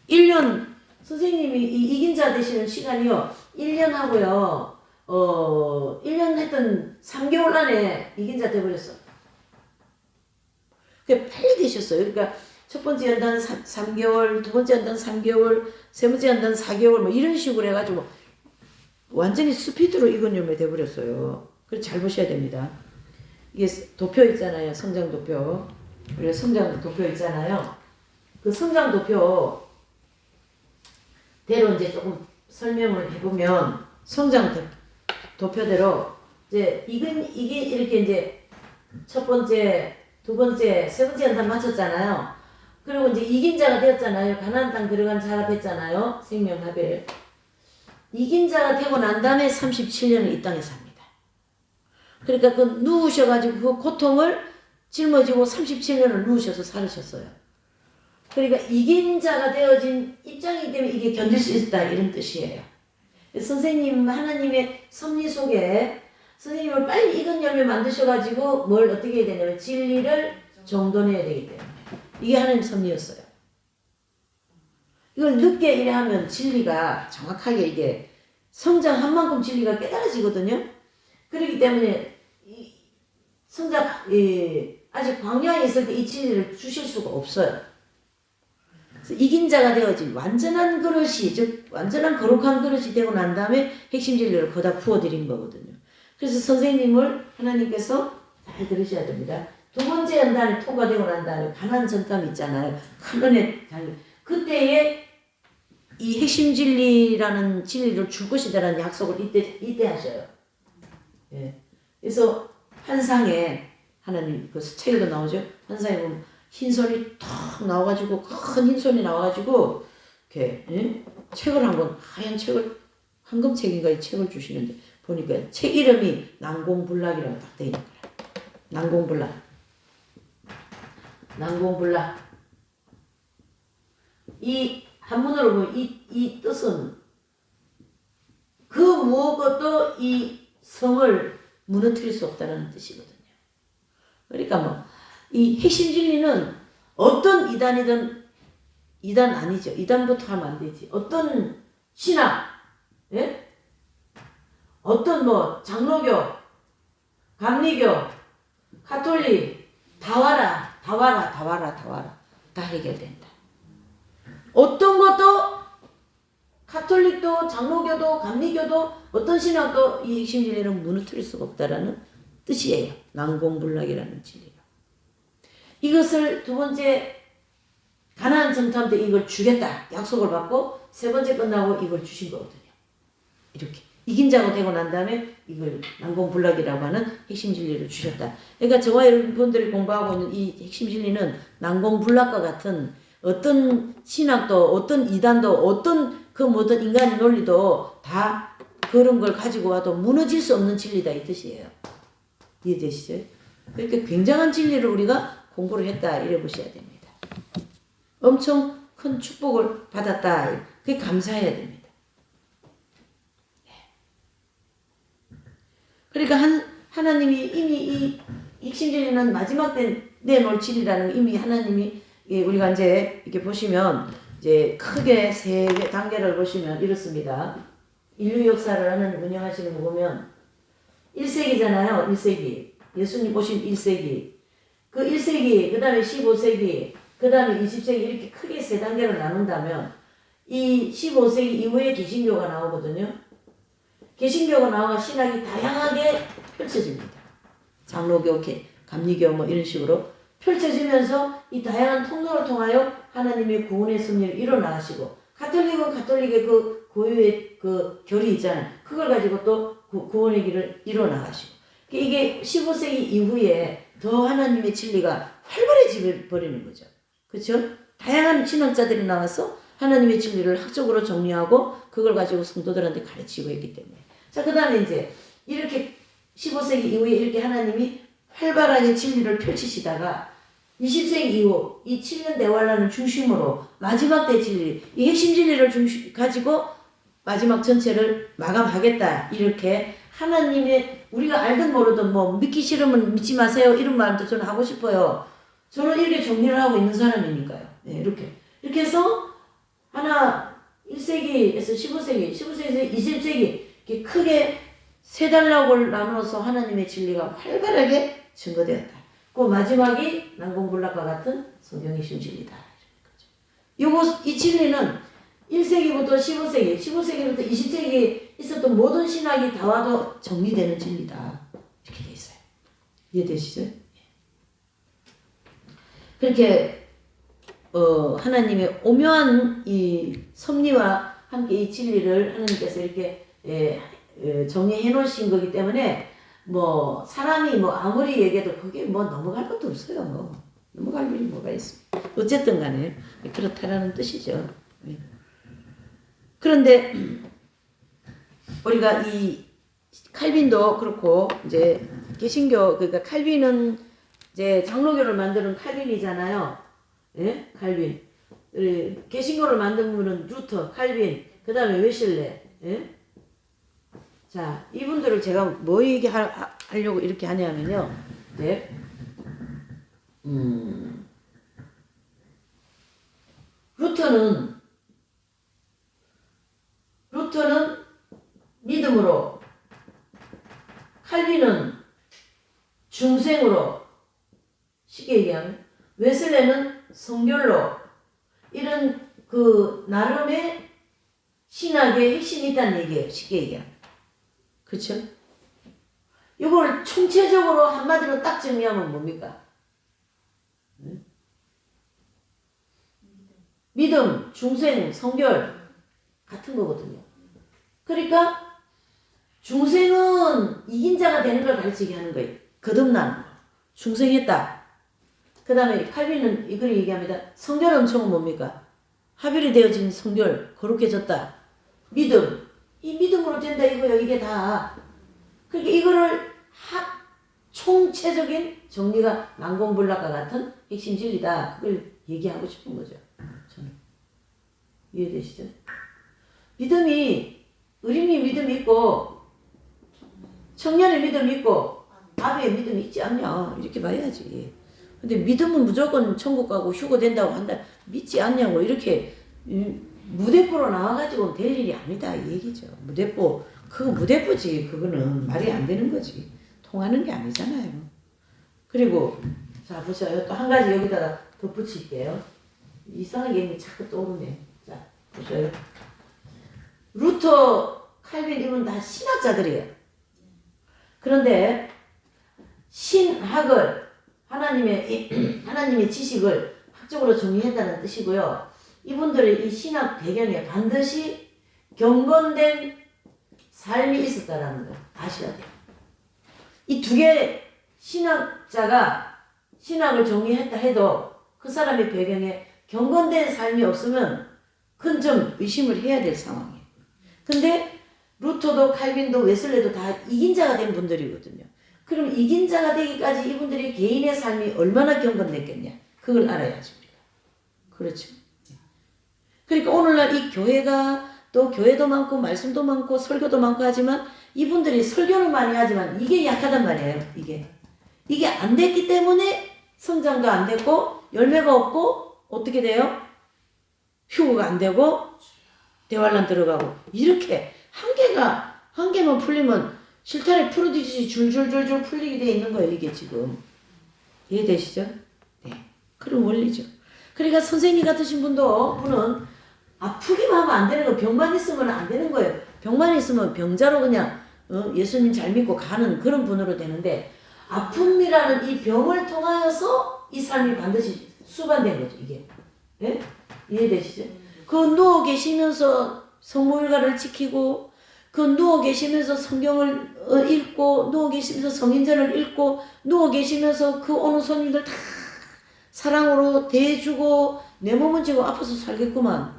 1년 선생님이 이긴 자 되시는 시간이요 1년 하고요 1년 했던 3개월 안에 이긴 자 돼버렸어. 그게 빨리 되셨어요. 그러니까 첫 번째 연단 3개월, 두 번째 연단 3개월, 세 번째 연단 4개월 뭐 이런 식으로 해가지고 완전히 스피드로 익은 열매 돼버렸어요. 그래서 잘 보셔야 됩니다. 이게 도표 있잖아요. 성장 도표. 우리가 성장 도표 있잖아요. 그 성장 도표 대로 이제 조금 설명을 해보면 성장 도표대로 이제 이게 이렇게 이제 첫 번째, 두 번째, 세 번째 연단 마쳤잖아요. 그리고 이제 이긴 자가 되었잖아요. 가나안 땅 들어간 자가 됐잖아요. 생명하벨. 이긴 자가 되고 난 다음에 37년을 이 땅에 삽니다. 그러니까 그 누우셔가지고 그 고통을 짊어지고 37년을 누우셔서 살으셨어요. 그러니까 이긴 자가 되어진 입장이기 때문에 이게 견딜 수 있다 이런 뜻이에요. 선생님 하나님의 섭리 속에 선생님을 빨리 익은 열매 만드셔가지고 뭘 어떻게 해야 되냐면 진리를 정돈해야 되기 때문에 이게 하나님 섭리였어요. 이걸 늦게 이래 하면 진리가 정확하게 이게 성장한 만큼 진리가 깨달아지거든요. 그렇기 때문에 아직 광야에 있을 때 이 진리를 주실 수가 없어요. 그래서 이긴 자가 되어진 완전한 그릇이 즉 완전한 거룩한 그릇이 되고 난 다음에 핵심 진리를 거기다 부어드린 거거든요. 그래서 선생님을 하나님께서 잘 들으셔야 됩니다. 두 번째 연단이 통과되고 난 다음에 가나안 전탐 있잖아요. 큰 은혜 그때에 이 핵심 진리라는 진리를 줄 것이다라는 약속을 이때 하셔요. 예. 그래서 환상에 하나님 그 책에도 나오죠. 환상에 보면 흰손이 탁 나와가지고 큰 흰손이 나와가지고 이렇게 책을 한권 하얀 책을 황금책인가 이 책을 주시는데 보니까 책 이름이 난공불락이라고 딱 되어 있는 거예요. 난공불락. 이 한문으로 보면 이 뜻은 그 무엇도 이 성을 무너뜨릴 수 없다는 뜻이거든요. 그러니까 뭐 이 핵심 진리는 어떤 이단이든 이단 아니죠. 이단부터 하면 안 되지. 어떤 신학, 예? 어떤 뭐 장로교, 감리교, 가톨릭 다 와라, 다 와라, 다 와라, 다 와라. 다 해결된다. 어떤 것도 가톨릭도 장로교도 감리교도 어떤 신학도 이 핵심 진리는 무너뜨릴 수가 없다라는 뜻이에요. 난공불락이라는 진리가. 이것을 두 번째 가나안 정탐 때 이걸 주겠다 약속을 받고 세 번째 끝나고 이걸 주신 거거든요. 이렇게 이긴 자가 되고 난 다음에 이걸 난공불락이라고 하는 핵심 진리를 주셨다. 그러니까 저와 여러분들이 공부하고 있는 이 핵심 진리는 난공불락과 같은 어떤 신학도 어떤 이단도 어떤 그 모든 인간의 논리도 다 그런 걸 가지고 와도 무너질 수 없는 진리다 이 뜻이에요. 이해되시죠? 그렇게 굉장한 진리를 우리가 공부를 했다 이래 보셔야 됩니다. 엄청 큰 축복을 받았다. 그게 감사해야 됩니다. 그러니까 하나님이 이미 이 핵심 진리는 마지막 때 내놓을 진리라는 이미 하나님이 우리가 이제 이렇게 보시면 이제 크게 세 단계를 보시면 이렇습니다. 인류 역사를 하나님 운영하시는 거 보면 1세기잖아요. 1세기. 예수님 보신 1세기. 그 1세기, 그 다음에 15세기, 그 다음에 20세기 이렇게 크게 세 단계로 나눈다면 이 15세기 이후에 개신교가 나오거든요. 개신교가 나와 신학이 다양하게 펼쳐집니다. 장로교, 감리교 뭐 이런 식으로 펼쳐지면서 이 다양한 통로를 통하여 하나님의 구원의 섭리를 이뤄나가시고 가톨릭은 가톨릭의 그 고유의 그 결이 있잖아요. 그걸 가지고 또 구원의 길을 이뤄나가시고 이게 15세기 이후에 더 하나님의 진리가 활발해져 버리는 거죠. 그렇죠? 다양한 신학자들이 나와서 하나님의 진리를 학적으로 정리하고 그걸 가지고 성도들한테 가르치고 했기 때문에 자, 그 다음에 이제 이렇게 15세기 이후에 이렇게 하나님이 활발하게 진리를 펼치시다가 20세기 이후 이 7년 대환란을 중심으로 마지막 때 진리, 이 핵심 진리를 가지고 마지막 전체를 마감하겠다. 이렇게 하나님의 우리가 알든 모르든 뭐 믿기 싫으면 믿지 마세요. 이런 말도 저는 하고 싶어요. 저는 이렇게 정리를 하고 있는 사람이니까요. 네, 이렇게 해서 하나 1세기에서 15세기, 15세기에서 20세기 이렇게 크게 세 단락을 나눠서 하나님의 진리가 활발하게 증거되었다. 그 마지막이 난공불락과 같은 성경의 진리다. 이 진리는 1세기부터 15세기, 15세기부터 20세기에 있었던 모든 신학이 다 와도 정리되는 진리다. 이렇게 돼 있어요. 이해되시죠? 그렇게 하나님의 오묘한 이 섭리와 함께 이 진리를 하나님께서 이렇게 정리해 놓으신 거기 때문에 뭐 사람이 뭐 아무리 얘기해도 그게 뭐 넘어갈 것도 없어요. 뭐 넘어갈 일이 뭐가 있습니까? 어쨌든 간에 그렇다라는 뜻이죠. 그런데 우리가 이 칼빈도 그렇고 이제 개신교 그러니까 칼빈은 이제 장로교를 만드는 칼빈이잖아요. 예? 칼빈. 개신교를 만든 분은 루터, 칼빈, 그 다음에 웨슬레. 예? 자, 이분들을 제가 뭐 얘기하려고 이렇게 하냐면요. 네. 루터는 믿음으로, 칼빈은 중생으로, 쉽게 얘기하면, 웨슬레는 성결로, 이런 그 나름의 신학의 핵심이 있다는 얘기예요. 쉽게 얘기하면. 그렇죠? 이걸 총체적으로 한마디로 딱 정리하면 뭡니까? 믿음, 중생, 성결 같은 거거든요. 그러니까 중생은 이긴 자가 되는 걸 가르치게 하는 거예요. 거듭나는 거. 중생했다. 그 다음에 칼빈은 이걸 얘기합니다. 성결 엄청은 뭡니까? 합일이 되어진 성결, 거룩해졌다. 믿음. 이 믿음으로 된다 이거예요. 이게 다. 그러니까 이거를 총체적인 정리가 난공불락과 같은 핵심 진리다. 그걸 얘기하고 싶은 거죠. 저는. 이해되시죠? 믿음이 어린이 믿음이 있고 청년의 믿음이 있고 아비의 믿음이 있지 않냐 이렇게 봐야지. 근데 믿음은 무조건 천국 가고 휴거 된다고 한다 믿지 않냐고 이렇게 무대뽀로 나와가지고 될 일이 아니다 이 얘기죠. 무대뽀 그거 무대뽀지. 그거는 말이 안 되는 거지. 통하는 게 아니잖아요. 그리고 자 보세요. 또 한 가지 여기다가 덧붙일게요. 이상하게 자꾸 떠오르네. 자 보세요. 루터, 칼빈 이분 다 신학자들이에요. 그런데 신학을 하나님의 지식을 학적으로 정리했다는 뜻이고요. 이분들의 이 신학 배경에 반드시 경건된 삶이 있었다라는 걸 아셔야 돼요. 이 두 개의 신학자가 신학을 정리했다 해도 그 사람의 배경에 경건된 삶이 없으면 그건 좀 의심을 해야 될 상황이에요. 근데 루터도 칼빈도 웨슬레도 다 이긴 자가 된 분들이거든요. 그럼 이긴 자가 되기까지 이분들의 개인의 삶이 얼마나 경건됐겠냐. 그걸 알아야지 우리가. 그렇죠. 그러니까 오늘날 이 교회가 또 교회도 많고 말씀도 많고 설교도 많고 하지만 이분들이 설교는 많이 하지만 이게 약하단 말이에요. 이게 안 됐기 때문에 성장도 안 됐고 열매가 없고 어떻게 돼요? 휴거가 안 되고 대환란 들어가고 이렇게 한 개만 풀리면 실타래 풀어지듯이 줄줄줄줄 풀리게 돼 있는 거예요. 이게 지금 이해되시죠? 네, 그런 원리죠. 그러니까 선생님 같으신 분은 아프기만 하면 안 되는 거, 병만 있으면 안 되는 거예요. 병만 있으면 병자로 그냥 예수님 잘 믿고 가는 그런 분으로 되는데 아픔이라는 이 병을 통하여서 이 삶이 반드시 수반된 거죠. 이게 예? 이해되시죠? 그 누워 계시면서 성모일가를 지키고 그 누워 계시면서 성경을 읽고 누워 계시면서 성인전을 읽고 누워 계시면서 그 오는 손님들 다 사랑으로 대해주고 내 몸은 지금 아파서 살겠구만.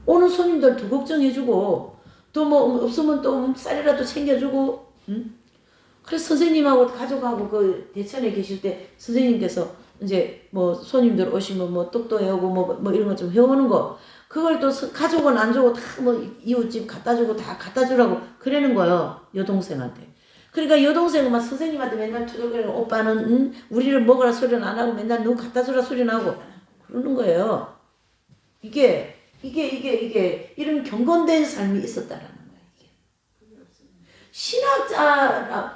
오는 손님들 더 걱정해주고 또 뭐 없으면 또 쌀이라도 챙겨주고 그래서 선생님하고 가족하고 그 대천에 계실 때 선생님께서 이제 뭐 손님들 오시면 뭐 떡도 해오고 뭐 이런 거 좀 해오는 거 그걸 또 가족은 안 주고 다 뭐 이웃집 갖다 주고 다 갖다 주라고 그러는 거예요. 여동생한테. 그러니까 여동생은 막 선생님한테 맨날 투덜거리고 오빠는 우리를 먹으라 소리는 안 하고 맨날 누구 갖다 주라 소리는 하고 그러는 거예요. 이게 이런 경건된 삶이 있었다라는 거예요. 이게.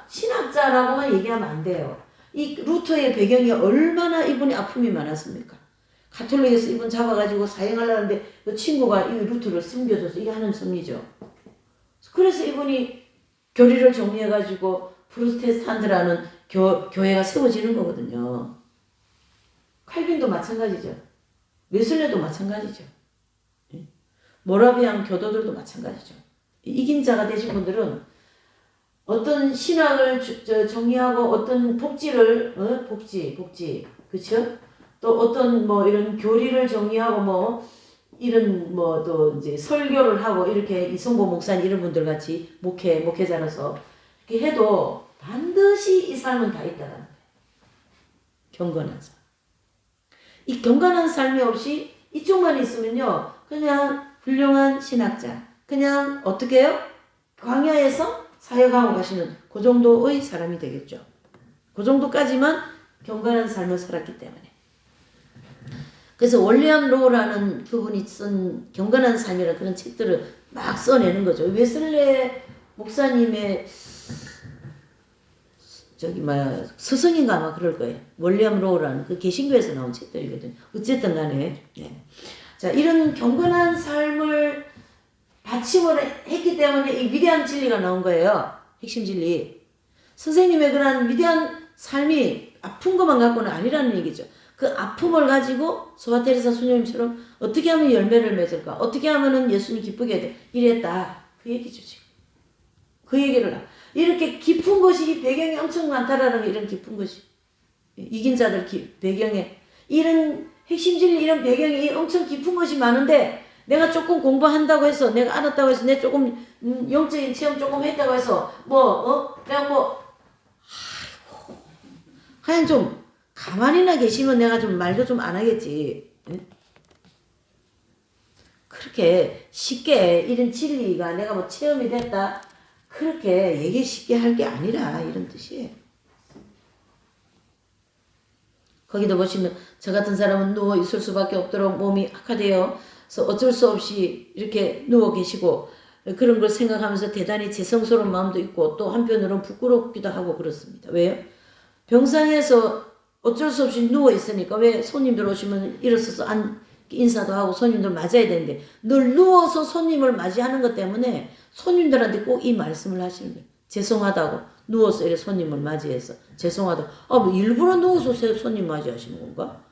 신학자라고만 얘기하면 안 돼요. 이 루터의 배경이 얼마나 이분이 아픔이 많았습니까? 가톨릭에서 이분 잡아가지고 사형하려는데 그 친구가 이 루터를 숨겨줘서 이게 하는 섭리죠. 그래서 이분이 교리를 정리해가지고 프로테스탄트라는 교회가 세워지는 거거든요. 칼빈도 마찬가지죠. 웨슬레도 마찬가지죠. 모라비안 교도들도 마찬가지죠. 이긴 자가 되신 분들은 어떤 신학을 정리하고 어떤 복지를 복지 그렇죠? 또 어떤 뭐 이런 교리를 정리하고 뭐 이런 뭐 또 이제 설교를 하고 이렇게 이성보 목사님 이런 분들 같이 목회자로서 이렇게 해도 반드시 이 삶은 다 있다라는 거예요. 경건한 삶. 이 경건한 삶이 없이 이쪽만 있으면요 그냥 훌륭한 신학자 그냥 어떻게 해요? 광야에서 사역하고 가시는 그 정도의 사람이 되겠죠. 그 정도까지만 경건한 삶을 살았기 때문에. 그래서 월리엄 로우라는 그분이 쓴 경건한 삶이라는 그런 책들을 막 써내는 거죠. 웨슬레 목사님의 스승인가 아마 그럴 거예요. 월리엄 로우라는 그 개신교에서 나온 책들이거든요. 어쨌든 간에. 네. 자, 이런 경건한 삶을 받침을 했기 때문에 이 위대한 진리가 나온 거예요. 핵심 진리. 선생님의 그런 위대한 삶이 아픈 것만 갖고는 아니라는 얘기죠. 그 아픔을 가지고 소아테레사 수녀님처럼 어떻게 하면 열매를 맺을까? 어떻게 하면 예수님 기쁘게 돼? 이랬다. 그 얘기죠 지금. 그 얘기를 이렇게 깊은 것이 배경이 엄청 많다라는 게 이런 깊은 것이 이긴 자들 배경에 이런 핵심 진리 이런 배경이 엄청 깊은 것이 많은데 내가 조금 공부한다고 해서 내가 알았다고 해서 내가 조금 영적인 체험 조금 했다고 해서 내가 아이고 그냥 좀 가만히나 계시면 내가 좀 말도 좀 안 하겠지. 응? 그렇게 쉽게 이런 진리가 내가 뭐 체험이 됐다 그렇게 얘기 쉽게 할 게 아니라 이런 뜻이에요. 거기도 보시면 저 같은 사람은 누워 있을 수밖에 없도록 몸이 악화되어서 어쩔 수 없이 이렇게 누워 계시고 그런 걸 생각하면서 대단히 죄송스러운 마음도 있고 또 한편으로는 부끄럽기도 하고 그렇습니다. 왜요? 병상에서 어쩔 수 없이 누워 있으니까 왜 손님들 오시면 일어서서 인사도 하고 손님들 맞아야 되는데 늘 누워서 손님을 맞이하는 것 때문에 손님들한테 꼭 이 말씀을 하시는 거예요. 죄송하다고 누워서 이렇게 손님을 맞이해서 죄송하다고 뭐 일부러 누워서 손님 맞이하시는 건가?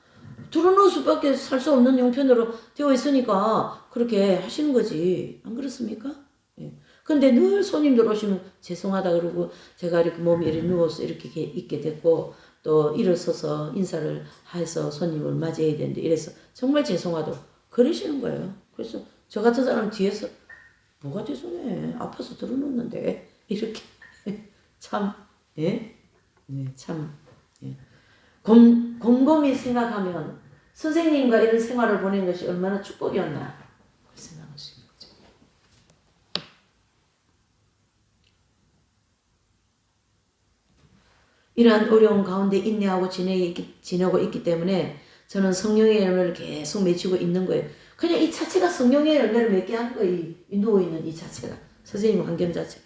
드러누울 수밖에 살 수 없는 형편으로 되어 있으니까 그렇게 하시는 거지. 안 그렇습니까? 예. 근데 늘 손님들 오시면 죄송하다 그러고 제가 이렇게 몸이 이렇게 누워서 이렇게 있게 됐고 또 일어서서 인사를 해서 손님을 맞이해야 되는데 이래서 정말 죄송하다고 그러시는 거예요. 그래서 저 같은 사람 뒤에서 뭐가 죄송해 아파서 들어놓는데 이렇게 참 예? 네, 참 예. 곰곰이 생각하면 선생님과 이런 생활을 보낸 것이 얼마나 축복이었나 생각할 수 있는 거죠. 이러한 어려운 가운데 인내하고 지내고 있기 때문에 저는 성령의 열매를 계속 맺히고 있는 거예요. 그냥 이 자체가 성령의 열매를 맺게 하는 거예요. 이 누워있는 이 자체가. 선생님 환경 자체가.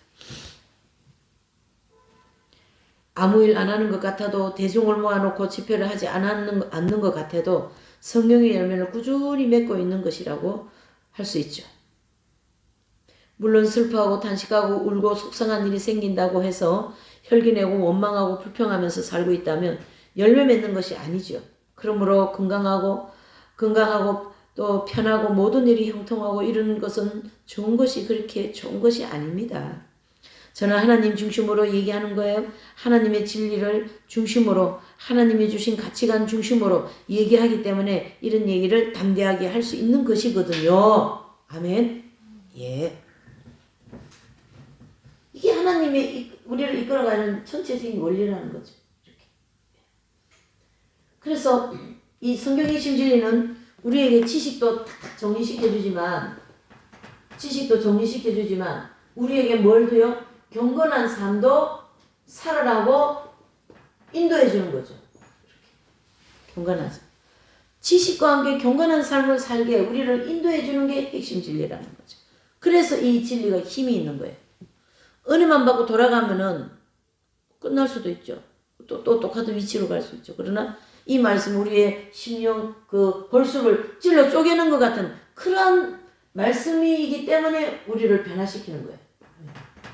아무 일 안 하는 것 같아도 대중을 모아놓고 집회를 하지 않는 것 같아도 성령의 열매를 꾸준히 맺고 있는 것이라고 할 수 있죠. 물론 슬퍼하고 탄식하고 울고 속상한 일이 생긴다고 해서 혈기내고 원망하고 불평하면서 살고 있다면 열매 맺는 것이 아니죠. 그러므로 건강하고 또 편하고 모든 일이 형통하고 이런 것은 그렇게 좋은 것이 아닙니다. 저는 하나님 중심으로 얘기하는 거예요. 하나님의 진리를 중심으로 하나님이 주신 가치관 중심으로 얘기하기 때문에 이런 얘기를 담대하게 할 수 있는 것이거든요. 아멘. 예. 이게 하나님의 우리를 이끌어가는 전체적인 원리라는 거죠. 이렇게. 그래서 이 성경의 심진리는 우리에게 지식도 정리시켜주지만 우리에게 뭘 줘요? 경건한 삶도 살아라고 인도해 주는 거죠. 경건한 삶. 지식과 함께 경건한 삶을 살게 우리를 인도해 주는 게 핵심 진리라는 거죠. 그래서 이 진리가 힘이 있는 거예요. 은혜만 받고 돌아가면은 끝날 수도 있죠. 또 똑같은 위치로 갈 수 있죠. 그러나 이 말씀 우리의 심령 벌수를 찔러 쪼개는 것 같은 그런 말씀이기 때문에 우리를 변화시키는 거예요.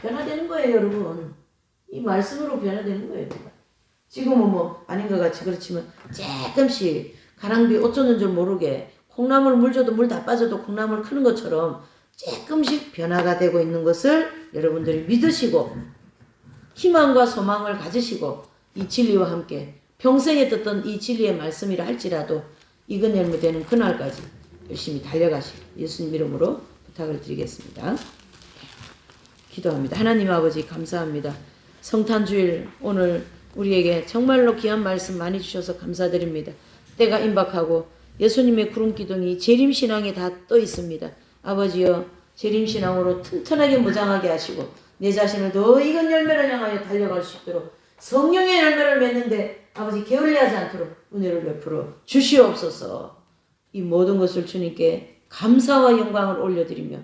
변화되는 거예요, 여러분. 이 말씀으로 변화되는 거예요. 지금은 뭐 아닌 것 같이 그렇지만 조금씩 가랑비 어쩌는 줄 모르게 콩나물 물 줘도 물 다 빠져도 콩나물 크는 것처럼 조금씩 변화가 되고 있는 것을 여러분들이 믿으시고 희망과 소망을 가지시고 이 진리와 함께 평생에 듣던 이 진리의 말씀이라 할지라도 이건 열매되는 그날까지 열심히 달려가시고 예수님 이름으로 부탁을 드리겠습니다. 기도합니다. 하나님 아버지 감사합니다. 성탄주일 오늘 우리에게 정말로 귀한 말씀 많이 주셔서 감사드립니다. 때가 임박하고 예수님의 구름기둥이 재림신앙에 다 떠 있습니다. 아버지여 재림신앙으로 튼튼하게 무장하게 하시고 내 자신을 더 익은 열매를 향하여 달려갈 수 있도록 성령의 열매를 맺는데 아버지 게을리하지 않도록 은혜를 베풀어 주시옵소서. 이 모든 것을 주님께 감사와 영광을 올려드리며